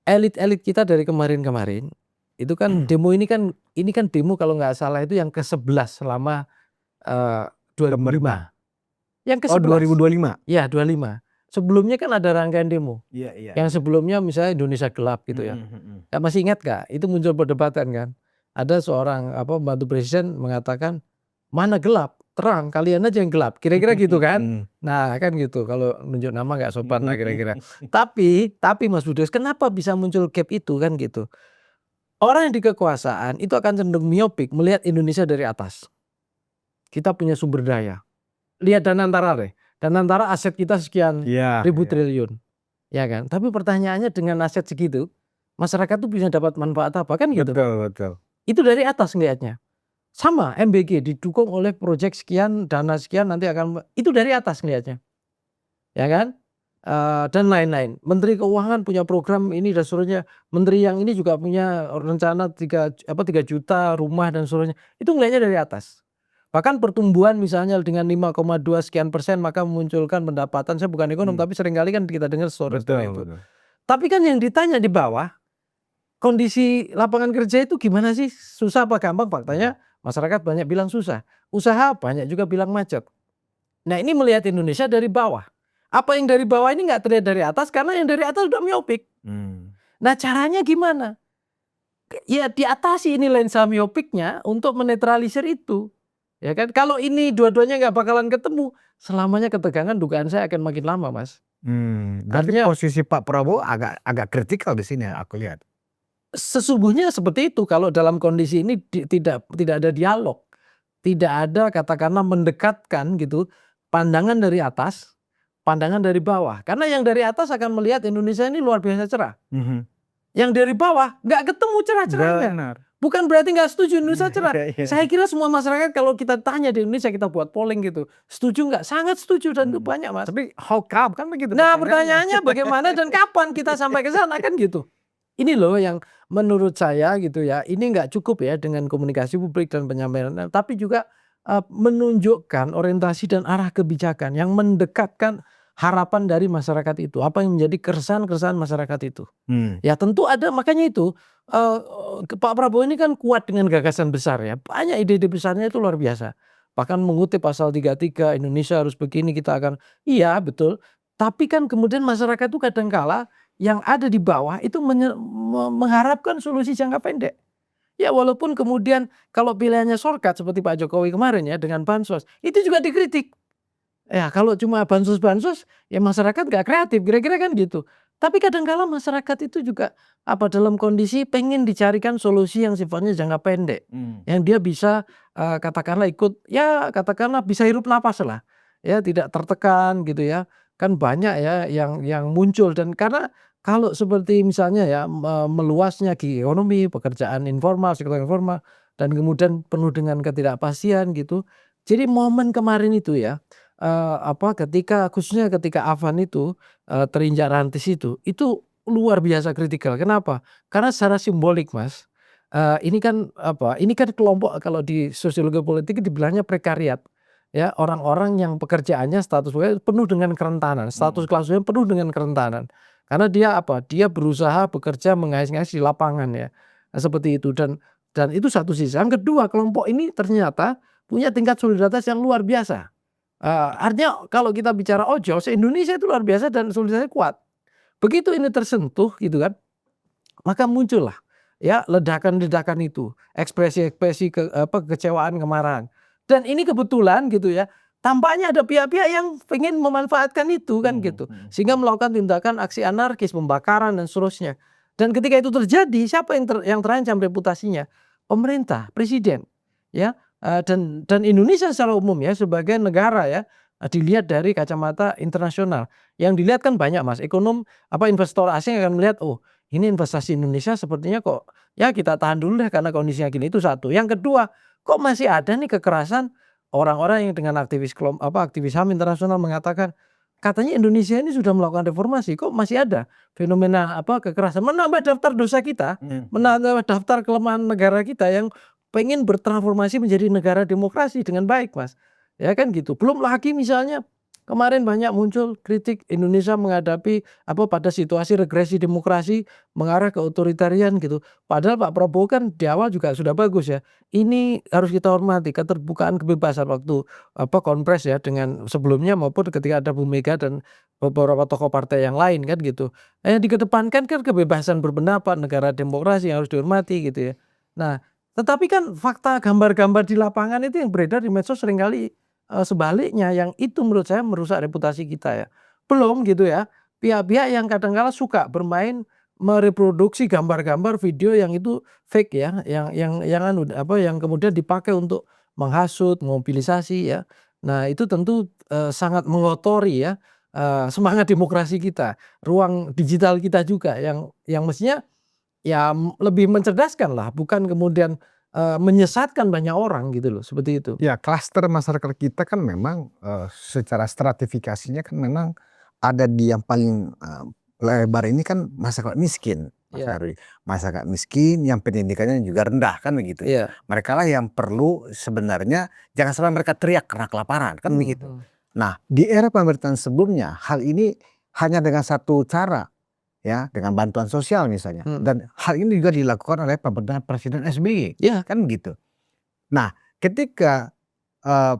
Elit-elit kita dari kemarin-kemarin Itu kan demo ini kan demo kalau nggak salah itu yang ke-11 selama 2005. Yang Oh, ke-11. 2025? Ya 25. Sebelumnya kan ada rangkaian demo. Iya iya Yang iya. sebelumnya misalnya Indonesia Gelap gitu ya. Masih ingat nggak? Itu muncul perdebatan kan. Ada seorang pembantu presiden mengatakan, "Mana gelap? Terang, kalian aja yang gelap." Kira-kira gitu kan. Nah kan gitu, kalau nunjuk nama nggak sopan lah kira-kira. Tapi Mas Budius, kenapa bisa muncul gap itu kan gitu. Orang yang di kekuasaan itu akan cenderung miopik melihat Indonesia dari atas. Kita punya sumber daya. Lihat Danantara deh. Danantara aset kita sekian Iya ribu iya. triliun. Ya kan? Tapi pertanyaannya dengan aset segitu, masyarakat tuh bisa dapat manfaat apa kan gitu. Betul betul. Itu dari atas ngelihatnya. Sama MBG didukung oleh proyek sekian, dana sekian nanti akan itu dari atas ngelihatnya. Ya kan? Dan lain-lain. Menteri Keuangan punya program ini dan seterusnya. Menteri yang ini juga punya rencana 3 juta rumah dan seterusnya. Itu ngelihatnya dari atas. Bahkan pertumbuhan misalnya dengan 5,2 sekian persen maka memunculkan pendapatan. Saya bukan ekonom tapi seringkali kan kita dengar story Betul itu. betul. Tapi kan yang ditanya di bawah, kondisi lapangan kerja itu gimana sih? Susah apa gampang? Faktanya masyarakat banyak bilang susah. Usaha banyak juga bilang macet. Nah ini melihat Indonesia dari bawah. Apa yang dari bawah ini nggak terlihat dari atas karena yang dari atas udah miopik. Nah caranya gimana? Ya diatasi ini lensa miopiknya untuk menetralisir itu. Ya kan? Kalau ini dua-duanya nggak bakalan ketemu, selamanya ketegangan dugaan saya akan makin lama, Mas. Berarti Artinya posisi Pak Prabowo agak kritikal di sini aku lihat. sesungguhnya seperti itu kalau dalam kondisi ini tidak ada dialog. Tidak ada katakanlah mendekatkan gitu pandangan dari atas, pandangan dari bawah. Karena yang dari atas akan melihat Indonesia ini luar biasa cerah. Yang dari bawah nggak ketemu cerah-cerahnya. Benar. Bukan berarti nggak setuju Indonesia cerah. Iya. Saya kira semua masyarakat kalau kita tanya di Indonesia kita buat polling gitu, setuju nggak? Sangat setuju dan itu banyak, Mas. Tapi how come kan begitu Nah pertanyaannya. pertanyaannya bagaimana dan kapan kita sampai ke sana kan gitu. Ini loh yang menurut saya gitu ya, ini nggak cukup ya dengan komunikasi publik dan penyampaian, tapi juga menunjukkan orientasi dan arah kebijakan yang mendekatkan harapan dari masyarakat itu. Apa yang menjadi keresahan-keresahan masyarakat itu. Ya tentu ada, makanya itu Pak Prabowo ini kan kuat dengan gagasan besar ya. Banyak ide-ide besarnya itu luar biasa. Bahkan mengutip pasal 33 Indonesia harus begini kita akan, iya betul. Tapi kan kemudian masyarakat itu kadangkala yang ada di bawah itu mengharapkan solusi jangka pendek. Ya walaupun kemudian kalau pilihannya shortcut seperti Pak Jokowi kemarin ya dengan bansos, itu juga dikritik. Ya kalau cuma bansos-bansos ya masyarakat nggak kreatif kira-kira kan gitu. Tapi kadangkala masyarakat itu juga dalam kondisi pengen dicarikan solusi yang sifatnya jangka pendek. Yang dia bisa katakanlah ikut ya katakanlah bisa hirup napas lah. Ya tidak tertekan gitu ya. Kan banyak ya yang muncul dan karena kalau seperti misalnya ya meluasnya gig ekonomi, pekerjaan informal, sektor informal dan kemudian penuh dengan ketidakpastian gitu. Jadi momen kemarin itu ya ketika khususnya ketika Afan itu terinjak rantis itu luar biasa kritikal. Kenapa? Karena secara simbolik, Mas, ini kan ini kan kelompok kalau di sosiologi politik dibilangnya prekariat. Ya, orang-orang yang pekerjaannya status penuh dengan kerentanan, status kelasnya penuh dengan kerentanan. Karena dia dia berusaha bekerja mengais-ngais di lapangan ya. Nah, seperti itu dan itu satu sisi. Yang kedua, kelompok ini ternyata punya tingkat solidaritas yang luar biasa. Artinya kalau kita bicara ojol, se-Indonesia itu luar biasa dan solidaritasnya kuat. Begitu ini tersentuh gitu kan, maka muncullah ya ledakan-ledakan itu, ekspresi-ekspresi kekecewaan, kemarahan. Dan ini kebetulan gitu ya, tampaknya ada pihak-pihak yang pengen memanfaatkan itu kan gitu. Sehingga melakukan tindakan aksi anarkis, pembakaran dan seterusnya. Dan ketika itu terjadi, siapa yang terancam reputasinya? Pemerintah, presiden. Ya, dan Indonesia secara umum ya sebagai negara ya dilihat dari kacamata internasional. Yang dilihat kan banyak, Mas, investor asing akan melihat, oh ini investasi Indonesia sepertinya kok ya kita tahan dulu deh karena kondisinya gini, itu satu. Yang kedua, kok masih ada nih kekerasan orang-orang yang dengan aktivis HAM internasional mengatakan katanya Indonesia ini sudah melakukan reformasi, kok masih ada fenomena kekerasan, menambah daftar dosa kita, menambah daftar kelemahan negara kita yang pengen bertransformasi menjadi negara demokrasi dengan baik, Mas. Ya kan gitu. Belum lagi misalnya Kemarin banyak muncul kritik Indonesia menghadapi pada situasi regresi demokrasi mengarah ke otoritarian gitu. Padahal Pak Prabowo kan di awal juga sudah bagus ya. Ini harus kita hormati keterbukaan kebebasan waktu konpres ya dengan sebelumnya maupun ketika ada Bu Mega dan beberapa tokoh partai yang lain kan gitu. Yang dikedepankan kan kebebasan berpendapat, negara demokrasi yang harus dihormati gitu ya. Nah, tetapi kan fakta gambar-gambar di lapangan itu yang beredar di medsos seringkali sebaliknya yang itu menurut saya merusak reputasi kita ya. Belum gitu ya, pihak-pihak yang kadang-kala suka bermain mereproduksi gambar-gambar, video yang itu fake ya, yang kemudian dipakai untuk menghasut, mobilisasi ya. Nah itu tentu, sangat mengotori ya, semangat demokrasi kita, ruang digital kita juga yang mestinya ya lebih mencerdaskan lah, bukan kemudian, menyesatkan banyak orang gitu loh, seperti itu. Ya, klaster masyarakat kita kan memang, secara stratifikasinya kan memang ada di yang paling, lebar ini kan masyarakat miskin, Mas Iya, Nyarwi. Masyarakat miskin yang pendidikannya juga rendah kan begitu. iya. Merekalah yang perlu sebenarnya jangan sampai mereka teriak karena kelaparan, kan begitu. Mhm. Nah, di era pemerintahan sebelumnya hal ini hanya dengan satu cara, ya, dengan bantuan sosial misalnya. Mhm. Dan hal ini juga dilakukan oleh pemerintahan Presiden SBY, Iya. kan gitu. Nah, ketika,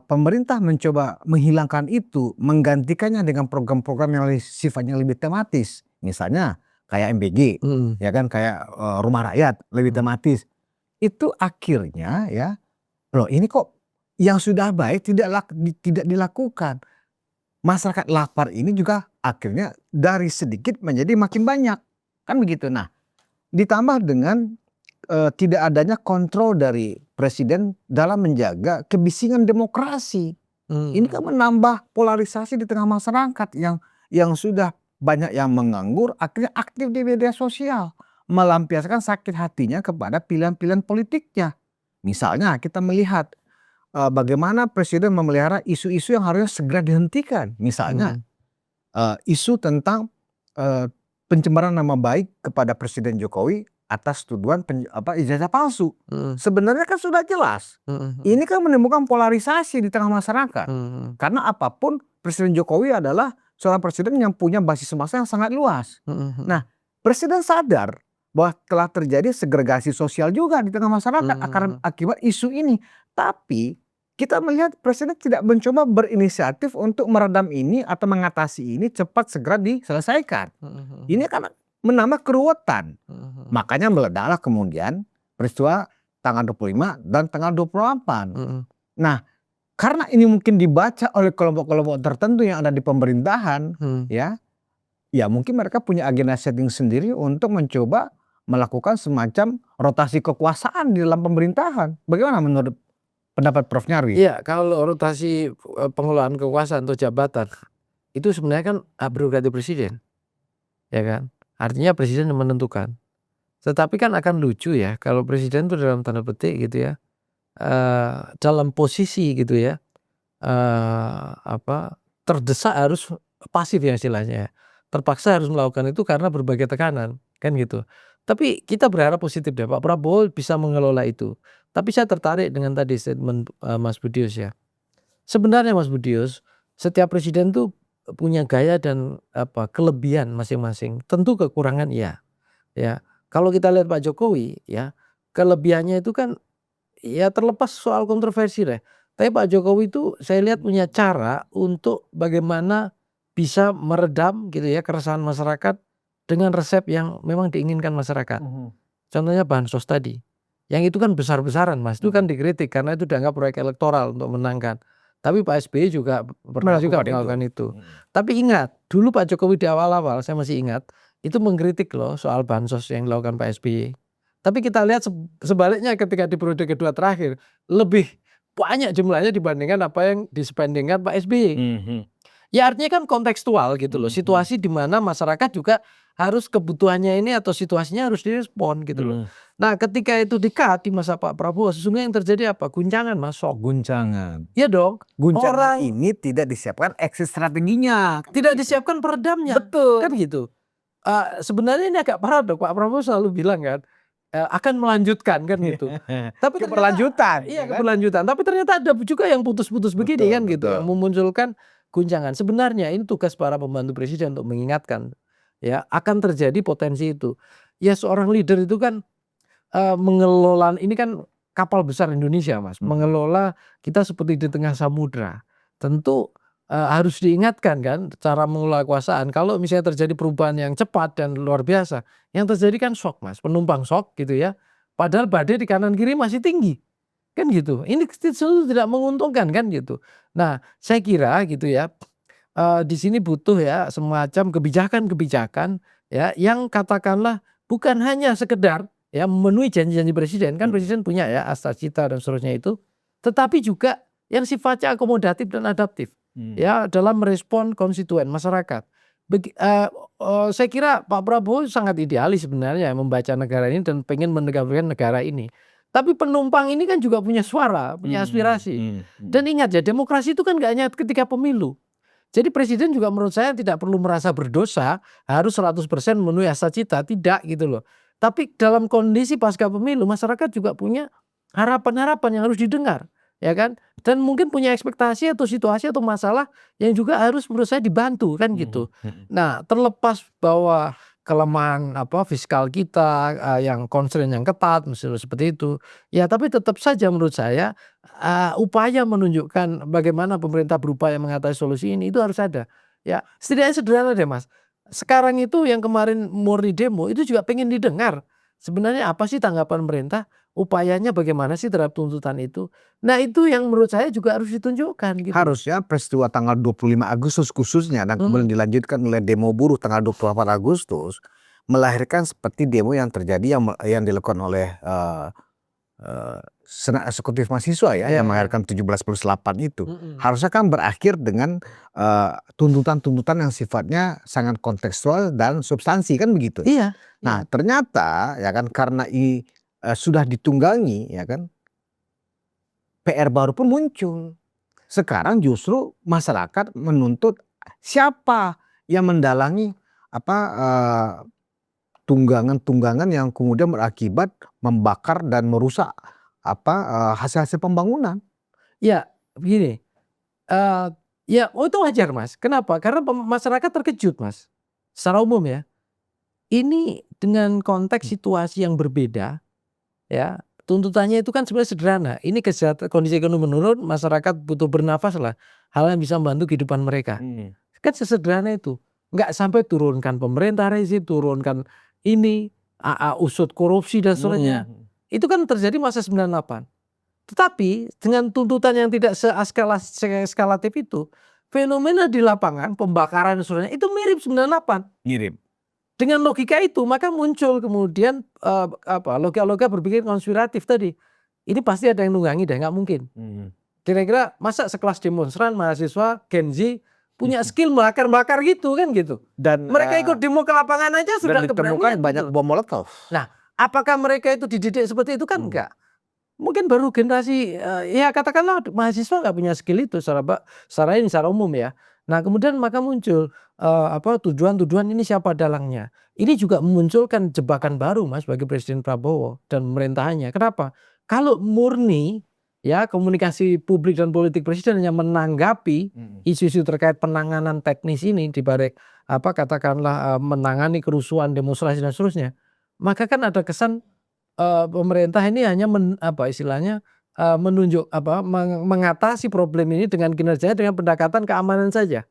pemerintah mencoba menghilangkan itu, menggantikannya dengan program-program yang sifatnya lebih tematis, misalnya kayak MBG, Mhm. ya kan, kayak, Rumah Rakyat lebih Mhm. tematis. Itu akhirnya ya, loh ini kok yang sudah baik tidak dilakukan. Masyarakat lapar ini juga akhirnya dari sedikit menjadi makin banyak, kan begitu. Nah, ditambah dengan tidak adanya kontrol dari presiden dalam menjaga kebisingan demokrasi. Ini kan Mhm. menambah polarisasi di tengah masyarakat yang sudah banyak yang menganggur, akhirnya aktif di media sosial, melampiaskan sakit hatinya kepada pilihan-pilihan politiknya. Misalnya kita melihat, bagaimana presiden memelihara isu-isu yang harusnya segera dihentikan. Misalnya, Mhm. isu tentang, eee, pencemaran nama baik kepada Presiden Jokowi atas tuduhan ijazah palsu. Mhm. Sebenarnya kan sudah jelas, Mhm. ini kan menimbulkan polarisasi di tengah masyarakat. Mhm. Karena apapun Presiden Jokowi adalah seorang presiden yang punya basis massa yang sangat luas. Mhm. Mhm. Nah, presiden sadar bahwa telah terjadi segregasi sosial juga di tengah masyarakat Mhm. akibat isu ini. Tapi kita melihat presiden tidak mencoba berinisiatif untuk meredam ini atau mengatasi ini cepat segera diselesaikan. Mhm. Ini kan menambah keruwetan. Mhm. Makanya meledaklah kemudian peristiwa tanggal 25 dan tanggal 28. Mhm. Nah, karena ini mungkin dibaca oleh kelompok-kelompok tertentu yang ada di pemerintahan, Mhm. ya mungkin mereka punya agenda setting sendiri untuk mencoba melakukan semacam rotasi kekuasaan di dalam pemerintahan. Bagaimana menurut pendapat Prof. Nyarwi? Iya, kalau rotasi, pengelolaan kekuasaan atau jabatan, itu sebenarnya kan hak prerogatif presiden, ya kan? Artinya presiden yang menentukan. Tetapi kan akan lucu ya kalau presiden itu dalam tanda petik gitu ya, dalam posisi gitu ya, terdesak harus pasif ya istilahnya ya, terpaksa harus melakukan itu karena berbagai tekanan, kan gitu. Tapi kita berharap positif deh Pak Prabowo bisa mengelola itu. Tapi saya tertarik dengan tadi statement, Mas Budius ya. Sebenarnya Mas Budius, setiap presiden tuh punya gaya dan kelebihan masing-masing. Tentu kekurangan iya, ya. Kalau kita lihat Pak Jokowi ya, kelebihannya itu kan ya terlepas soal kontroversi deh. Tapi Pak Jokowi itu saya lihat punya cara untuk bagaimana bisa meredam gitu ya keresahan masyarakat dengan resep yang memang diinginkan masyarakat. Mhm, Contohnya bansos tadi. Yang itu kan besar-besaran Mas, itu kan mhm. dikritik karena itu dianggap proyek elektoral untuk menangkan. Tapi Pak SBY juga pernah juga Melakukan itu. melakukan itu. Mhm. Tapi ingat, dulu Pak Jokowi di awal-awal saya masih ingat, itu mengkritik loh soal bansos yang dilakukan Pak SBY. Tapi kita lihat sebaliknya ketika di periode kedua terakhir, lebih banyak jumlahnya dibandingkan apa yang dispendingkan Pak SBY. Mhm, Ya artinya kan kontekstual gitu loh, mhm, situasi di mana masyarakat juga harus kebutuhannya ini atau situasinya harus direspon gitu loh. mhm. Nah ketika itu di-cut di masa Pak Prabowo sesungguhnya yang terjadi apa? Guncangan Mas, syok. Guncangan. Iya dong, Guncangan orang ini tidak disiapkan exit strateginya, kan tidak begitu. disiapkan peredamnya, kan Betul. gitu. Sebenarnya ini agak paradok, Pak Prabowo selalu bilang kan, akan melanjutkan kan gitu. Tapi ternyata Keberlanjutan, iya ya kan? keberlanjutan, tapi ternyata ada juga yang putus-putus begini Betul, kan gitu, yang betul. memunculkan guncangan. Sebenarnya ini tugas para pembantu presiden untuk mengingatkan, ya, akan terjadi potensi itu. Ya seorang leader itu kan, mengelola ini kan kapal besar Indonesia, Mas, mengelola kita seperti di tengah samudra. Tentu, harus diingatkan kan cara mengelola kekuasaan. Kalau misalnya terjadi perubahan yang cepat dan luar biasa, yang terjadi kan shock, Mas, penumpang shock gitu ya, padahal badai di kanan kiri masih tinggi, kan gitu. Ini tentu tidak menguntungkan kan gitu. Nah, saya kira gitu ya, di sini butuh ya semacam kebijakan-kebijakan ya yang katakanlah bukan hanya sekedar ya memenuhi janji-janji presiden, kan presiden punya ya Astacita dan seterusnya itu, tetapi juga yang sifatnya akomodatif dan adaptif ya dalam merespon konstituen masyarakat. Saya kira Pak Prabowo sangat idealis sebenarnya membaca negara ini dan pengen menegakkan negara ini. Tapi penumpang ini kan juga punya suara, punya aspirasi. Dan ingat ya, demokrasi itu kan gak hanya ketika pemilu. Jadi presiden juga menurut saya tidak perlu merasa berdosa, harus 100% memenuhi asa cita, tidak gitu loh. Tapi dalam kondisi pasca pemilu, masyarakat juga punya harapan-harapan yang harus didengar, ya kan? Dan mungkin punya ekspektasi atau situasi atau masalah yang juga harus menurut saya dibantu kan gitu. Nah, terlepas bahwa kelemahan fiskal kita, yang constraint yang ketat misalnya seperti itu. Ya tapi tetap saja menurut saya, upaya menunjukkan bagaimana pemerintah berupaya mengatasi solusi ini itu harus ada. Ya, setidaknya sederhana deh, Mas. Sekarang itu yang kemarin murni demo itu juga pengen didengar. Sebenarnya apa sih tanggapan pemerintah? Upayanya bagaimana sih terhadap tuntutan itu? Nah, itu yang menurut saya juga harus ditunjukkan gitu. Harusnya peristiwa tanggal 25 Agustus khususnya dan kemudian dilanjutkan oleh demo buruh tanggal 28 Agustus melahirkan seperti demo yang terjadi yang dilakukan oleh Senat Eksekutif Mahasiswa ya, yang melahirkan 17+8 itu. Harusnya kan berakhir dengan tuntutan-tuntutan yang sifatnya sangat kontekstual dan substansi kan begitu. Iya. Nah, ternyata ya kan karena sudah ditunggangi ya kan, PR baru pun muncul. Sekarang justru masyarakat menuntut siapa yang mendalangi tunggangan-tunggangan yang kemudian berakibat membakar dan merusak hasil-hasil pembangunan. Ya, begini, ya itu wajar, Mas. Kenapa? Karena masyarakat terkejut, Mas. Secara umum ya. Ini dengan konteks situasi yang berbeda, ya, tuntutannya itu kan sebenarnya sederhana. Ini kondisi ekonomi menurun, masyarakat butuh bernafas lah, hal yang bisa membantu kehidupan mereka. Kan sesederhana itu. Nggak sampai turunkan pemerintah rezim, turunkan ini, usut korupsi dan seterusnya. Itu kan terjadi masa 98. Tetapi dengan tuntutan yang tidak seeskalatif itu, fenomena di lapangan, pembakaran dan seterusnya itu mirip 98. Mirip. Dengan logika itu maka muncul kemudian logika-logika berpikir konspiratif tadi. Ini pasti ada yang nunggangi deh, nggak mungkin. Kira-kira masa sekelas demonstran mahasiswa Gen Z punya skill bakar-bakar gitu kan gitu. Dan Mereka ikut demo ke lapangan aja sudah ditemukan keberanian banyak gitu. bom molotov. Nah, apakah mereka itu dididik seperti itu kan enggak? Mungkin baru generasi ya katakanlah mahasiswa nggak punya skill itu secara umum ya. Nah, kemudian maka muncul tujuan-tujuan ini siapa dalangnya. Ini juga memunculkan jebakan baru, Mas, bagi Presiden Prabowo dan pemerintahannya. Kenapa? Kalau murni ya komunikasi publik dan politik presiden hanya menanggapi isu-isu terkait penanganan teknis ini dibalik katakanlah menangani kerusuhan, demonstrasi dan seterusnya, maka kan ada kesan pemerintah ini hanya menunjuk mengatasi problem ini dengan kinerjanya dengan pendekatan keamanan saja,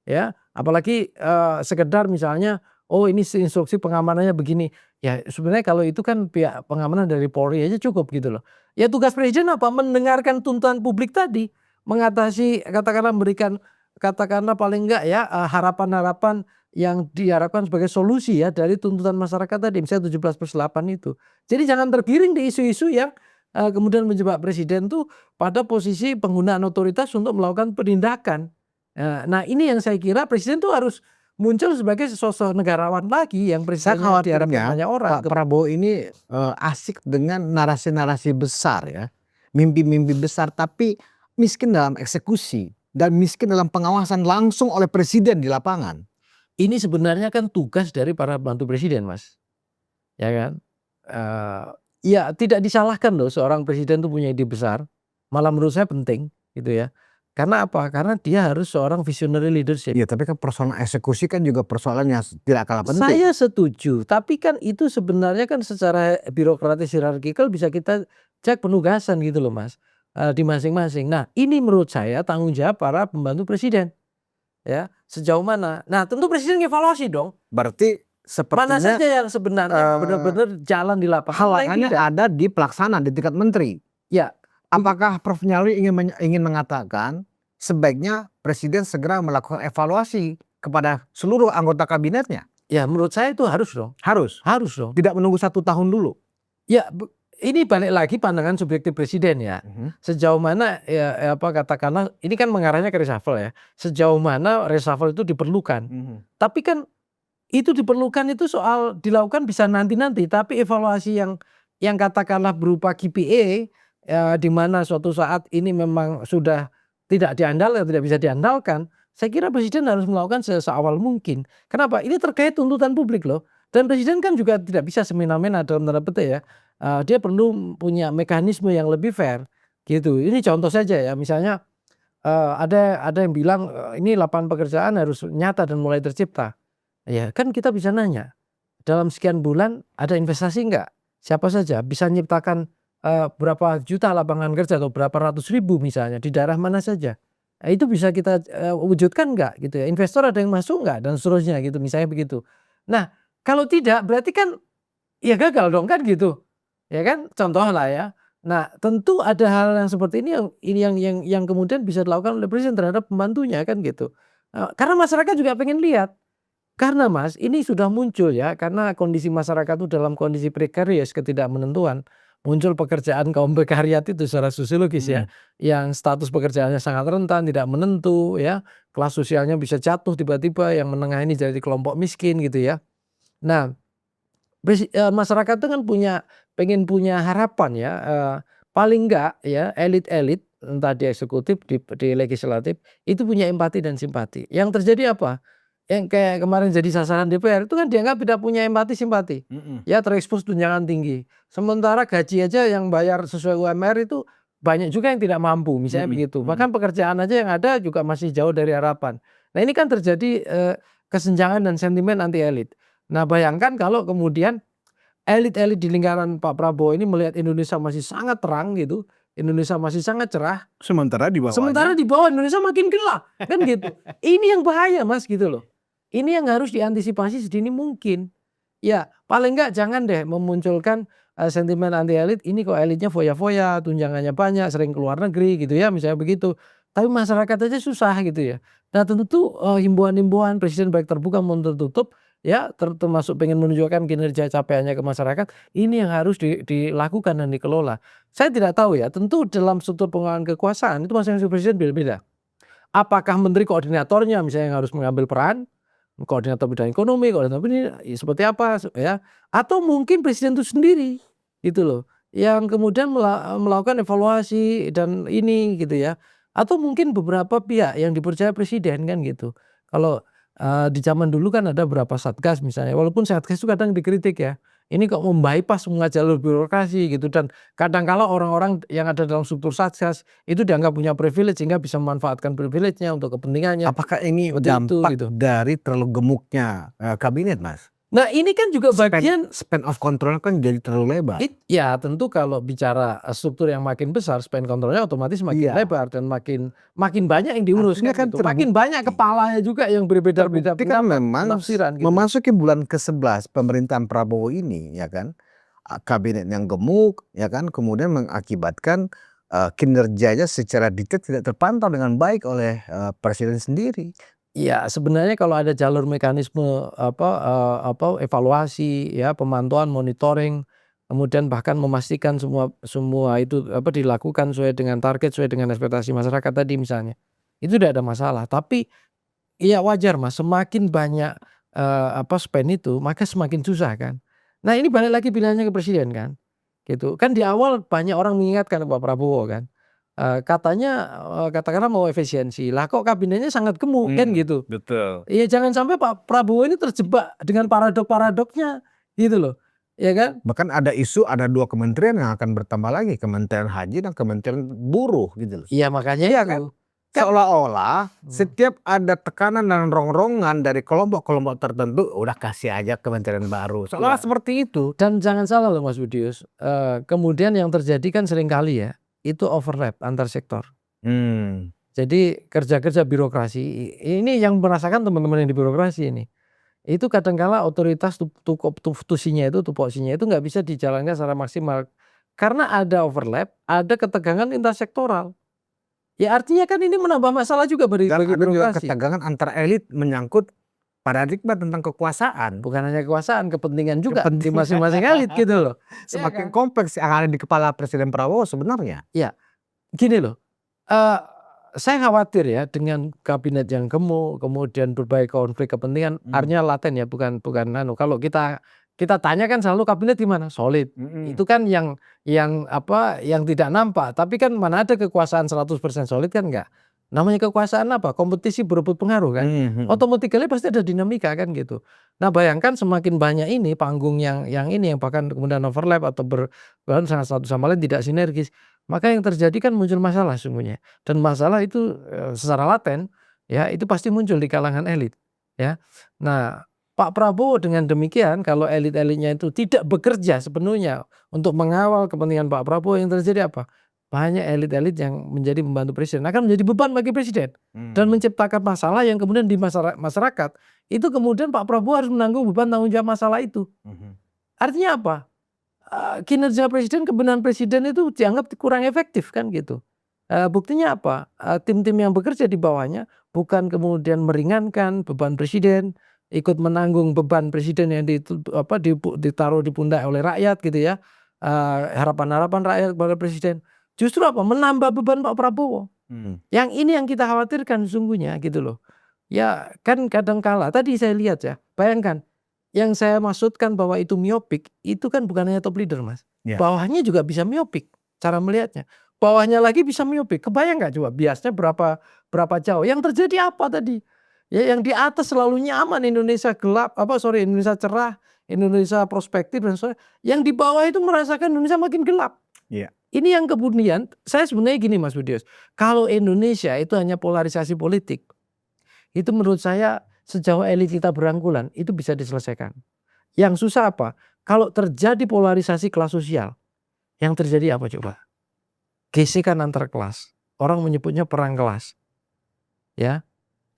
ya. Apalagi sekedar misalnya, oh ini instruksi pengamanannya begini. Ya sebenarnya kalau itu kan pihak pengamanan dari Polri aja cukup gitu loh. Ya tugas presiden apa? Mendengarkan tuntutan publik tadi, mengatasi katakanlah memberikan katakanlah paling enggak ya harapan-harapan yang diharapkan sebagai solusi ya dari tuntutan masyarakat tadi misalnya 17+8 itu. Jadi jangan tergiring di isu-isu yang kemudian menjebak presiden tuh pada posisi penggunaan otoritas untuk melakukan penindakan. Nah ini yang saya kira presiden tuh harus muncul sebagai sosok negarawan lagi yang Saya presidennya diharapkan khawatirnya banyak orang. Pak Prabowo ini asik dengan narasi-narasi besar ya, mimpi-mimpi besar tapi miskin dalam eksekusi dan miskin dalam pengawasan langsung oleh presiden di lapangan. Ini sebenarnya kan tugas dari para pembantu presiden, Mas, ya kan? Ya tidak disalahkan loh seorang presiden tuh punya ide besar, malah menurut saya penting gitu ya. Karena apa? Karena dia harus seorang visionary leadership. Iya, tapi kan persoalan eksekusi kan juga persoalan yang tidak kalah penting. Saya setuju, tapi kan itu sebenarnya kan secara birokratis hierarkikal bisa kita cek penugasan gitu loh Mas, di masing-masing. Nah, ini menurut saya tanggung jawab para pembantu presiden, ya, sejauh mana. Nah, tentu presiden ngevaluasi dong, Berarti mana sepertinya saja yang sebenarnya benar-benar jalan di lapangan, mana yang halangannya tidak. ada di pelaksanaan di tingkat menteri. Ya, Apakah Prof. Nyarwi ingin mengatakan sebaiknya presiden segera melakukan evaluasi kepada seluruh anggota kabinetnya? ya menurut saya itu harus dong, Harus, harus dong. tidak menunggu 1 tahun dulu. Ya, ini balik lagi pandangan subjektif presiden ya. Sejauh mana ya apa katakanlah ini kan mengarahnya ke reshuffle ya. Sejauh mana reshuffle itu diperlukan. Tapi kan itu diperlukan itu soal dilakukan bisa nanti-nanti, tapi evaluasi yang katakanlah berupa KPI di mana suatu saat ini memang sudah tidak diandalkan, tidak bisa diandalkan. Saya kira presiden harus melakukan seawal mungkin. Kenapa? Ini terkait tuntutan publik loh. Dan presiden kan juga tidak bisa semena-mena dalam tanda petik ya. Dia perlu punya mekanisme yang lebih fair gitu. Ini contoh saja ya, misalnya ada yang bilang ini lapangan pekerjaan harus nyata dan mulai tercipta. Ya kan kita bisa nanya, dalam sekian bulan ada investasi enggak? Siapa saja bisa menciptakan berapa juta lapangan kerja atau berapa ratus ribu misalnya di daerah mana saja. Nah, itu bisa kita wujudkan enggak gitu ya. Investor ada yang masuk enggak dan seterusnya gitu misalnya begitu. Nah, kalau tidak berarti kan ya gagal dong kan gitu. Ya kan contoh lah ya. Nah, tentu ada hal yang seperti ini yang kemudian bisa dilakukan oleh presiden terhadap pembantunya kan gitu. Karena masyarakat juga pengen lihat. Karena Mas, ini sudah muncul ya, karena kondisi masyarakat itu dalam kondisi prekarius, ketidakmenentuan, muncul pekerjaan kaum prekariat itu secara sosiologis ya, yang status pekerjaannya sangat rentan, tidak menentu ya, kelas sosialnya bisa jatuh tiba-tiba, yang menengah ini jadi kelompok miskin gitu ya. Nah, masyarakat itu kan pengen punya harapan ya, paling enggak ya elit-elit entah di eksekutif, di legislatif, itu punya empati dan simpati. Yang terjadi apa? Yang kayak kemarin jadi sasaran DPR itu kan dianggap tidak punya empati simpati. Ya terekspos tunjangan tinggi. Sementara gaji aja yang bayar sesuai UMR itu banyak juga yang tidak mampu misalnya begitu. Bahkan pekerjaan aja yang ada juga masih jauh dari harapan. Nah, ini kan terjadi kesenjangan dan sentimen anti elit. Nah, bayangkan kalau kemudian elit-elit di lingkaran Pak Prabowo ini melihat Indonesia masih sangat terang gitu, Indonesia masih sangat cerah, Sementara di sementara bawahnya di bawah Indonesia makin gelap, kan gitu. Ini yang bahaya Mas gitu loh. Ini yang harus diantisipasi sedini mungkin. Ya, paling enggak jangan deh memunculkan sentimen anti elit, ini kok elitnya foya-foya, tunjangannya banyak, sering keluar negeri gitu ya, misalnya begitu. Tapi masyarakat aja susah gitu ya. Nah, tentu himbauan-himbauan presiden baik terbuka maupun tertutup ya, termasuk pengen menunjukkan kinerja capaiannya ke masyarakat, ini yang harus dilakukan dan dikelola. Saya tidak tahu ya, tentu dalam struktur pengelolaan kekuasaan itu masing-masing presiden beda-beda. Apakah menteri koordinatornya misalnya yang harus mengambil peran, koordinator bidang ekonomi, koordinator ini ya seperti apa ya, atau mungkin presiden itu sendiri gitu loh, yang kemudian melakukan evaluasi dan ini gitu ya, atau mungkin beberapa pihak yang dipercaya presiden kan gitu. Kalau di zaman dulu kan ada beberapa satgas misalnya, walaupun satgas itu kadang dikritik ya, ini kok membypass semua jalur birokrasi gitu, dan kadang kala orang-orang yang ada dalam struktur satgas itu dianggap punya privilege sehingga bisa memanfaatkan privilege-nya untuk kepentingannya. apakah ini Seperti itu dampak gitu. dari terlalu gemuknya kabinet, Mas? Nah, ini kan juga bagian Span of control kan jadi terlalu lebar. ya tentu kalau bicara struktur yang makin besar, span kontrolnya otomatis makin Iya. lebar dan makin banyak yang diurus Artinya kan gitu. Makin banyak kepalanya juga yang berbeda-beda Terbukti kan pendapat, memang penafsiran gitu. memasuki bulan ke-11 pemerintahan Prabowo ini ya kan, kabinet yang gemuk ya kan, kemudian mengakibatkan kinerjanya secara detail tidak terpantau dengan baik oleh presiden sendiri. Iya, sebenarnya kalau ada jalur mekanisme evaluasi ya, pemantauan, monitoring, kemudian bahkan memastikan semua itu dilakukan sesuai dengan target, sesuai dengan ekspektasi masyarakat tadi misalnya. Itu tidak ada masalah, tapi iya wajar Mas, semakin banyak spend itu, maka semakin susah kan. Nah, ini balik lagi pilihannya ke presiden kan, gitu. Kan di awal banyak orang mengingatkan Pak Prabowo kan. Katanya, katakanlah mau efisiensi, lah kok kabinetnya sangat gemuk kan gitu. Betul. Iya jangan sampai Pak Prabowo ini terjebak dengan paradok-paradoknya gitu loh, ya kan? Bahkan ada isu ada 2 kementerian yang akan bertambah lagi, Kementerian Haji dan Kementerian Buruh gitu loh. Iya makanya Iya itu. kan? Seolah-olah setiap ada tekanan dan rongrongan dari kelompok-kelompok tertentu, udah kasih aja kementerian baru. Seolah-olah seperti itu. Dan jangan salah loh Mas Budius, kemudian yang terjadi kan seringkali ya, itu overlap antar sektor. Jadi kerja-kerja birokrasi, ini yang merasakan teman-teman yang di birokrasi ini. Itu kadangkala otoritas tusinya itu, tupoksinya itu nggak bisa dijalankan secara maksimal. Karena ada overlap, ada ketegangan intersektoral. Ya artinya kan ini menambah masalah juga bagi Dan ada juga birokrasi. ketegangan antar elit menyangkut paradigma tentang kekuasaan. Bukan hanya kekuasaan, kepentingan juga di masing-masing elit gitu loh. Semakin kompleks yang ada di kepala Presiden Prabowo sebenarnya. Ya, gini loh, saya khawatir ya dengan kabinet yang gemuk, kemudian berbagai konflik kepentingan, artinya laten ya, bukan kalau kita tanya kan selalu kabinet gimana? Solid. Itu kan yang tidak nampak, tapi kan mana ada kekuasaan 100% solid kan enggak. Namanya kekuasaan apa? Kompetisi berebut pengaruh kan. Otomatikally pasti ada dinamika kan gitu. Nah, bayangkan semakin banyak ini panggung yang ini yang bahkan kemudian overlap atau berbahan satu sama lain tidak sinergis. Maka yang terjadi kan muncul masalah sesungguhnya, dan masalah itu secara laten ya itu pasti muncul di kalangan elit ya. Nah, Pak Prabowo dengan demikian kalau elit-elitnya itu tidak bekerja sepenuhnya untuk mengawal kepentingan Pak Prabowo, yang terjadi apa? Banyak elit-elit yang menjadi pembantu presiden akan menjadi beban bagi presiden dan menciptakan masalah yang kemudian di masyarakat itu kemudian Pak Prabowo harus menanggung beban tanggung jawab masalah itu. Artinya apa? Kinerja presiden, kebenaran presiden itu dianggap kurang efektif kan gitu. Buktinya apa? Tim-tim yang bekerja di bawahnya bukan kemudian meringankan beban presiden, ikut menanggung beban presiden yang ditaruh di pundak oleh rakyat gitu ya. Harapan-harapan rakyat kepada presiden. Justru apa? Menambah beban Pak Prabowo. Yang ini yang kita khawatirkan sesungguhnya gitu loh. Ya kan kadangkala tadi saya lihat ya, bayangkan. Yang saya maksudkan bahwa itu miopik, itu kan bukan hanya top leader Mas. Ya. Bawahnya juga bisa miopik cara melihatnya. Bawahnya lagi bisa miopik. Kebayang nggak coba biasnya berapa jauh? Yang terjadi apa tadi? Ya yang di atas selalu nyaman, Indonesia gelap, Indonesia cerah, Indonesia prospektif dan sebagainya. Yang di bawah itu merasakan Indonesia makin gelap. Iya. Ini yang kemudian saya sebenarnya gini Mas Budius, kalau Indonesia itu hanya polarisasi politik, itu menurut saya sejauh elit kita berangkulan itu bisa diselesaikan. Yang susah apa? Kalau terjadi polarisasi kelas sosial, yang terjadi apa coba? Gesekan antar kelas. Orang menyebutnya perang kelas. Ya.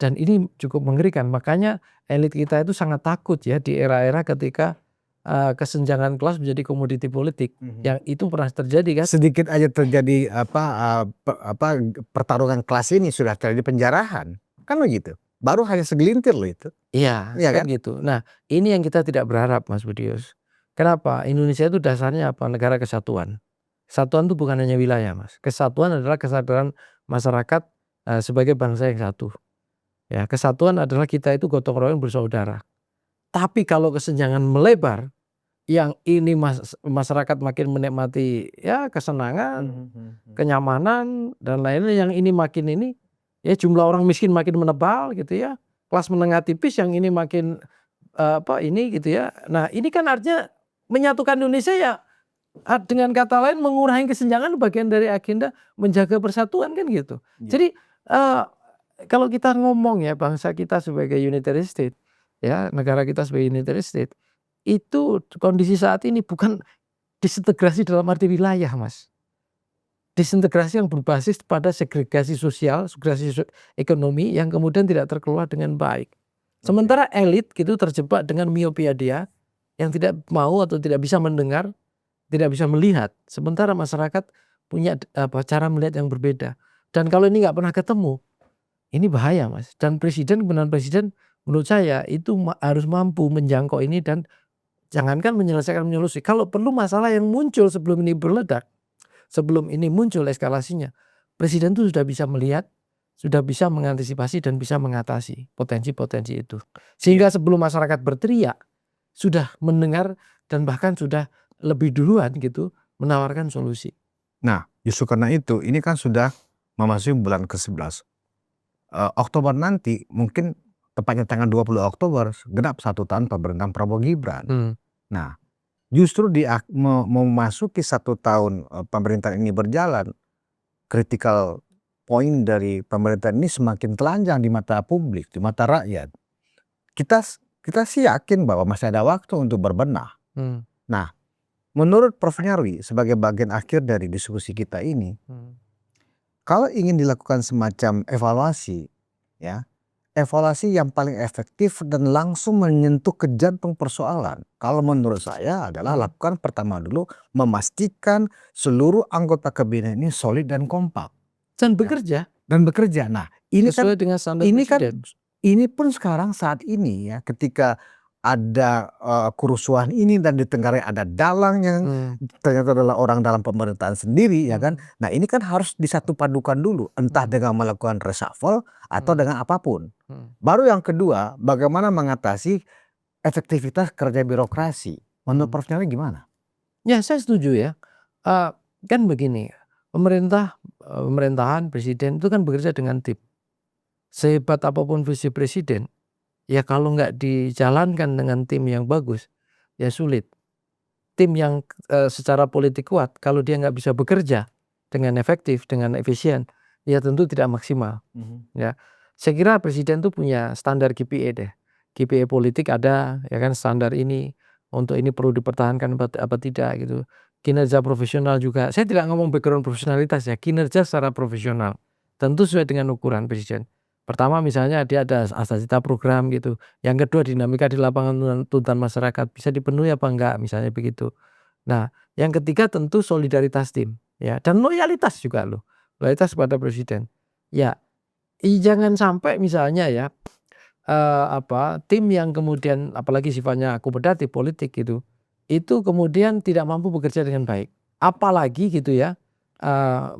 Dan ini cukup mengerikan. Makanya elit kita itu sangat takut ya di era-era ketika kesenjangan kelas menjadi komoditi politik. Yang itu pernah terjadi kan? Sedikit aja terjadi pertarungan kelas ini sudah terjadi penjarahan. Kan begitu. Baru hanya segelintir loh itu. Iya Iya kan kan? gitu. Nah, ini yang kita tidak berharap Mas Budius. Kenapa? Indonesia itu dasarnya apa? Negara kesatuan. Kesatuan itu bukan hanya wilayah Mas. Kesatuan adalah kesadaran masyarakat sebagai bangsa yang satu. Ya, kesatuan adalah kita itu gotong royong bersaudara. Tapi kalau kesenjangan melebar, yang ini masyarakat makin menikmati ya kesenangan, kenyamanan dan lain-lain, yang ini makin ini ya jumlah orang miskin makin menebal gitu ya. Kelas menengah tipis yang ini makin ini gitu ya. Nah, ini kan artinya menyatukan Indonesia ya, dengan kata lain mengurangi kesenjangan bagian dari agenda menjaga persatuan kan gitu. Ya. Jadi kalau kita ngomong ya bangsa kita sebagai unitary state, ya negara kita sebagai unitary state, itu kondisi saat ini bukan disintegrasi dalam arti wilayah Mas. Disintegrasi yang berbasis pada segregasi sosial, segregasi ekonomi yang kemudian tidak terkelola dengan baik. Sementara elit gitu terjebak dengan miopia dia yang tidak mau atau tidak bisa mendengar, tidak bisa melihat. Sementara masyarakat punya cara melihat yang berbeda. Dan kalau ini nggak pernah ketemu, ini bahaya Mas. Dan kebenaran presiden menurut saya itu harus mampu menjangkau ini dan jangankan menyelesaikan menyolusi. Kalau perlu masalah yang muncul sebelum ini berledak, sebelum ini muncul eskalasinya, presiden itu sudah bisa melihat, sudah bisa mengantisipasi dan bisa mengatasi potensi-potensi itu. Sehingga sebelum masyarakat berteriak, sudah mendengar dan bahkan sudah lebih duluan gitu menawarkan solusi. Nah, justru karena itu ini kan sudah memasuki bulan ke-11. Oktober nanti mungkin tepatnya tanggal 20 Oktober genap 1 tahun pemerintahan Prabowo Gibran. Nah, justru memasuki 1 tahun pemerintahan ini berjalan, critical poin dari pemerintahan ini semakin telanjang di mata publik, di mata rakyat. Kita sih yakin bahwa masih ada waktu untuk berbenah. Nah, menurut Prof. Nyarwi sebagai bagian akhir dari diskusi kita ini, kalau ingin dilakukan semacam evaluasi, ya, evaluasi yang paling efektif dan langsung menyentuh ke jantung persoalan, kalau menurut saya adalah lakukan pertama dulu memastikan seluruh anggota kabinet ini solid dan kompak Dan bekerja Nah, ini kan sesuai dengan standar ini kan presiden. ini pun sekarang saat ini ya, ketika ada kerusuhan ini dan di Tenggareng ada dalang yang ternyata adalah orang dalam pemerintahan sendiri, ya kan. Nah, ini kan harus disatu padukan dulu, entah dengan melakukan reshuffle atau dengan apapun. Baru yang kedua, bagaimana mengatasi efektivitas kerja birokrasi. Menurut Prof. Nyarwi gimana? Ya, saya setuju ya. Kan begini, pemerintahan presiden itu kan bekerja dengan tim. Sehebat apapun visi presiden, ya kalau nggak dijalankan dengan tim yang bagus, ya sulit. Tim yang secara politik kuat, kalau dia nggak bisa bekerja dengan efektif, dengan efisien, ya tentu tidak maksimal. Ya, saya kira presiden tuh punya standar KPI deh. KPI politik ada, ya kan, standar ini untuk ini perlu dipertahankan apa tidak gitu. Kinerja profesional juga. Saya tidak ngomong background profesionalitas ya, kinerja secara profesional. Tentu sesuai dengan ukuran presiden. Pertama misalnya dia ada asasita program gitu. Yang kedua dinamika di lapangan tuntutan masyarakat bisa dipenuhi apa enggak, misalnya begitu. Nah, yang ketiga tentu solidaritas tim ya, dan loyalitas juga loh. Loyalitas kepada presiden. Ya, jangan sampai misalnya ya tim yang kemudian apalagi sifatnya akomodatif politik gitu, itu kemudian tidak mampu bekerja dengan baik. Apalagi gitu ya,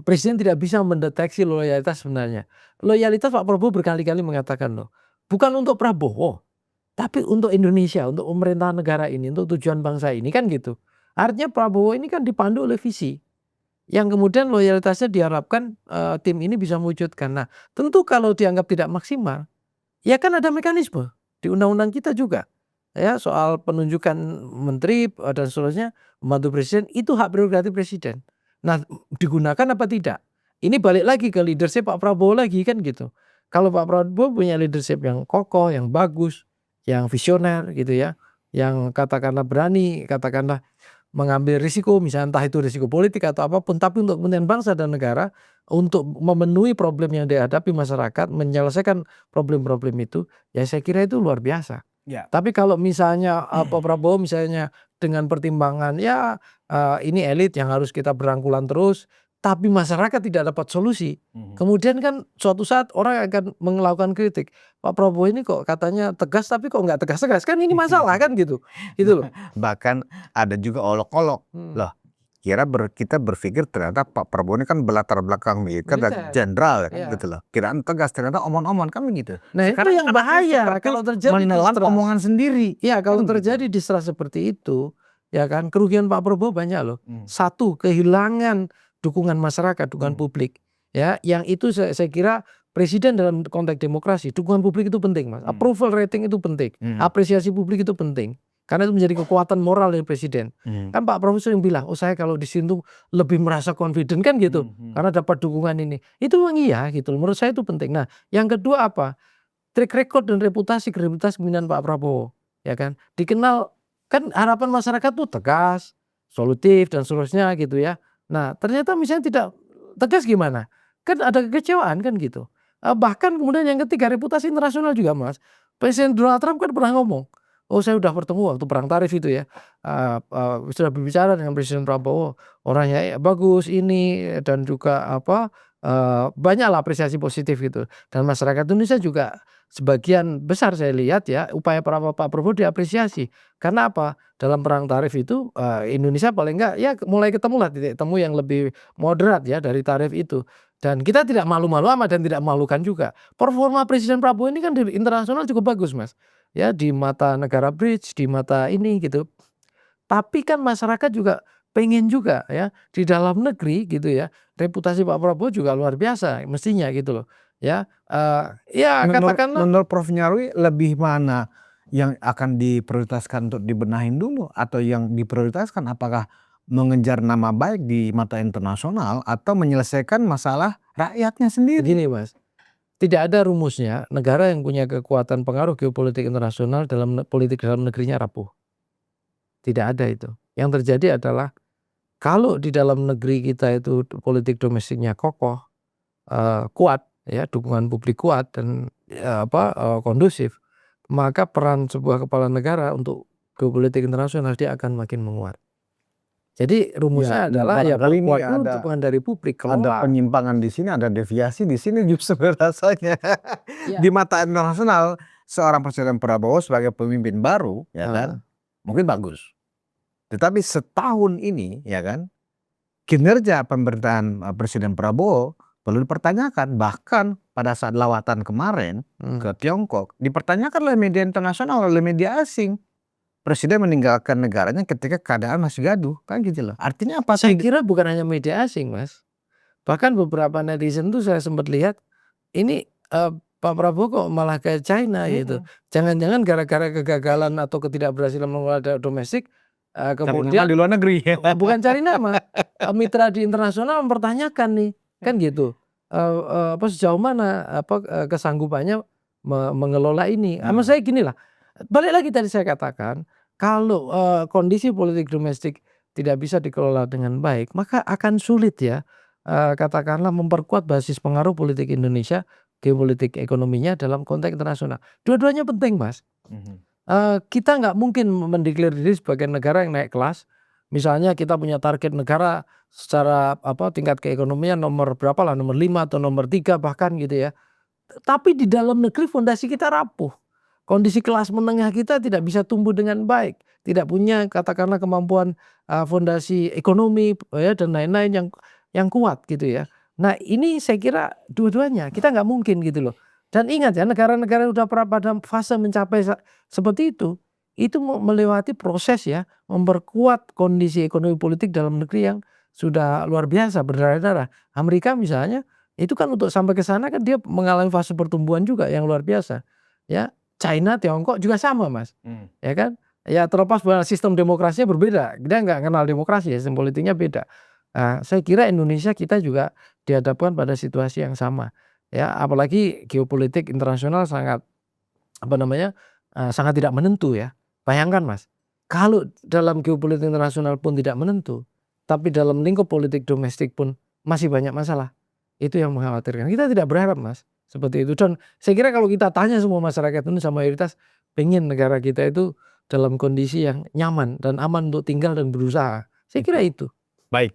presiden tidak bisa mendeteksi loyalitas sebenarnya. Loyalitas Pak Prabowo berkali-kali mengatakan loh, bukan untuk Prabowo, tapi untuk Indonesia, untuk pemerintahan negara ini, untuk tujuan bangsa ini kan gitu. Artinya Prabowo ini kan dipandu oleh visi, yang kemudian loyalitasnya diharapkan tim ini bisa mewujudkan. Nah, tentu kalau dianggap tidak maksimal, ya kan ada mekanisme di undang-undang kita juga. Ya, soal penunjukan menteri dan seterusnya, pembantu presiden itu hak prerogatif presiden. Nah, digunakan apa tidak? Ini balik lagi ke leadership Pak Prabowo lagi kan gitu. Kalau Pak Prabowo punya leadership yang kokoh, yang bagus, yang visioner gitu ya, yang katakanlah berani, katakanlah mengambil risiko, misalnya entah itu risiko politik atau apapun, tapi untuk kepentingan bangsa dan negara, untuk memenuhi problem yang dihadapi masyarakat, menyelesaikan problem-problem itu, ya saya kira itu luar biasa. Ya. Tapi kalau misalnya Pak Prabowo misalnya dengan pertimbangan ya ini elit yang harus kita berangkulan terus, tapi masyarakat tidak dapat solusi. Kemudian kan suatu saat orang akan melakukan kritik. Pak Prabowo ini kok katanya tegas tapi kok nggak tegas-tegas, kan ini masalah kan gitu. Gitu loh. Bahkan ada juga olok-olok. Loh, kita berpikir ternyata Pak Prabowo ini kan berlatar belakang militer dan Militer. jenderal ya kan Iya. gitu loh. Kiraan tegas, ternyata omong-omong kan begitu. Nah, itu yang bahaya kalau terjadi menelan distrust. omongan sendiri. Iya, kalau Kan terjadi distrust seperti itu, ya kan, kerugian Pak Prabowo banyak loh. Satu, kehilangan dukungan masyarakat, dukungan publik. Ya, yang itu saya kira presiden dalam konteks demokrasi, dukungan publik itu penting, Mas. Approval rating itu penting. Apresiasi publik itu penting. Karena itu menjadi kekuatan moral dari presiden. Kan Pak Prabowo sering bilang, oh saya kalau di sini tuh lebih merasa confident kan gitu. Karena dapat dukungan ini. Itu memang iya gitu. Menurut saya itu penting. Nah, yang kedua apa? Track record dan reputasi, kredibilitas kepemimpinan Pak Prabowo. Ya kan? Dikenal, kan harapan masyarakat tuh tegas, solutif dan seterusnya gitu ya. Nah, ternyata misalnya tidak tegas gimana? Kan ada kekecewaan kan gitu. Bahkan kemudian yang ketiga reputasi internasional juga, Mas. Presiden Donald Trump kan pernah ngomong, oh saya udah bertemu waktu perang tarif itu ya, sudah berbicara dengan Presiden Prabowo, orangnya bagus ini dan juga banyaklah apresiasi positif gitu. Dan masyarakat Indonesia juga sebagian besar saya lihat ya upaya Pak Prabowo diapresiasi. Karena apa? Dalam perang tarif itu Indonesia paling enggak ya mulai ketemulah titik temu yang lebih moderat ya dari tarif itu. Dan kita tidak malu-malu amat dan tidak memalukan juga. Performa Presiden Prabowo ini kan di internasional cukup bagus, Mas. Ya di mata negara bridge, di mata ini gitu. Tapi kan masyarakat juga pengen juga ya di dalam negeri gitu ya. Reputasi Pak Prabowo juga luar biasa mestinya gitu loh. Ya, ya katakanlah menurut Prof. Nyarwi lebih mana yang akan diprioritaskan untuk dibenahin dulu atau yang diprioritaskan apakah mengejar nama baik di mata internasional atau menyelesaikan masalah rakyatnya sendiri. Begini Mas, tidak ada rumusnya negara yang punya kekuatan pengaruh geopolitik internasional dalam politik dalam negerinya rapuh. Tidak ada itu. Yang terjadi adalah kalau di dalam negeri kita itu politik domestiknya kokoh, kuat ya, dukungan publik kuat dan kondusif, maka peran sebuah kepala negara untuk geopolitik internasional dia akan makin menguat. Jadi rumusnya adalah ya barangkali ini kuat dukungan dari publik. ada penyimpangan di sini, ada deviasi di sini justru rasanya. Di mata internasional seorang Presiden Prabowo sebagai pemimpin baru ya kan mungkin bagus. Tetapi setahun ini ya kan kinerja pemerintahan Presiden Prabowo perlu dipertanyakan. Bahkan pada saat lawatan kemarin ke Tiongkok dipertanyakan oleh media internasional, oleh media asing. Presiden meninggalkan negaranya ketika keadaan masih gaduh, kan gitu loh. Artinya apa? Saya kira bukan hanya media asing Mas, bahkan beberapa netizen tuh saya sempat lihat, ini Pak Prabowo kok malah kayak China gitu. Jangan-jangan gara-gara kegagalan atau ketidakberhasilan mengelola domestik, kemudian di luar negeri. bukan cari nama, mitra di internasional mempertanyakan nih, kan gitu. Sejauh mana kesanggupannya mengelola ini. Maksud saya gini lah, balik lagi tadi saya katakan, kalau kondisi politik domestik tidak bisa dikelola dengan baik, maka akan sulit ya, katakanlah memperkuat basis pengaruh politik Indonesia, geopolitik ekonominya dalam konteks internasional. Dua-duanya penting Mas. Kita nggak mungkin mendeklar diri sebagai negara yang naik kelas. Misalnya kita punya target negara secara tingkat keekonomian nomor berapa lah, nomor 5 atau nomor 3 bahkan gitu ya. Tapi di dalam negeri fondasi kita rapuh. Kondisi kelas menengah kita tidak bisa tumbuh dengan baik, tidak punya katakanlah kemampuan fondasi ekonomi ya dan lain-lain yang kuat gitu ya. Nah ini saya kira dua-duanya kita nggak mungkin gitu loh. Dan ingat ya negara-negara yang udah pada fase mencapai seperti itu melewati proses ya memperkuat kondisi ekonomi politik dalam negeri yang sudah luar biasa berdarah-darah. Amerika misalnya itu kan untuk sampai ke sana kan dia mengalami fase pertumbuhan juga yang luar biasa ya. China, Tiongkok juga sama Mas, ya kan? Ya terlepas bahwa sistem demokrasinya berbeda, dia nggak kenal demokrasi, sistem politiknya beda. Saya kira Indonesia kita juga dihadapkan pada situasi yang sama, ya apalagi geopolitik internasional sangat sangat tidak menentu ya. Bayangkan Mas, kalau dalam geopolitik internasional pun tidak menentu, tapi dalam lingkup politik domestik pun masih banyak masalah, itu yang mengkhawatirkan. Kita tidak berharap Mas. Seperti itu dan saya kira kalau kita tanya semua masyarakat Indonesia mayoritas pengen negara kita itu dalam kondisi yang nyaman dan aman untuk tinggal dan berusaha. Saya kira itu. Baik,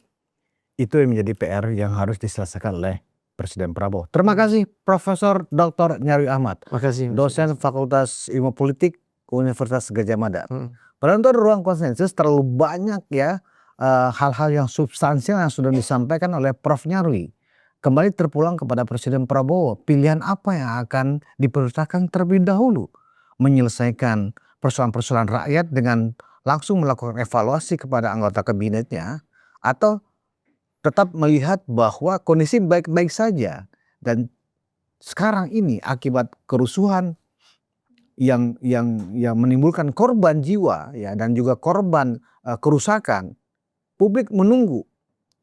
itu yang menjadi PR yang harus diselesaikan oleh Presiden Prabowo. Terima kasih Profesor Dr. Nyarwi Ahmad, Makasih. dosen Fakultas Ilmu Politik Universitas Gadjah Mada. Padahal itu ruang konsensus terlalu banyak ya hal-hal yang substansial yang sudah disampaikan oleh Prof. Nyarwi. Kembali terpulang kepada Presiden Prabowo, pilihan apa yang akan diprioritaskan terlebih dahulu? Menyelesaikan persoalan-persoalan rakyat dengan langsung melakukan evaluasi kepada anggota kabinetnya, atau tetap melihat bahwa kondisi baik-baik saja dan sekarang ini akibat kerusuhan yang menimbulkan korban jiwa ya dan juga korban kerusakan, publik menunggu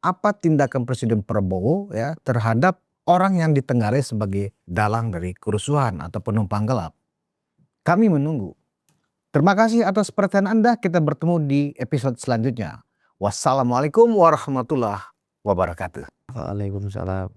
apa tindakan Presiden Prabowo ya terhadap orang yang ditengarai sebagai dalang dari kerusuhan atau penumpang gelap. Kami menunggu. Terima kasih atas perhatian Anda. Kita bertemu di episode selanjutnya. Wassalamualaikum warahmatullahi wabarakatuh. Waalaikumsalam.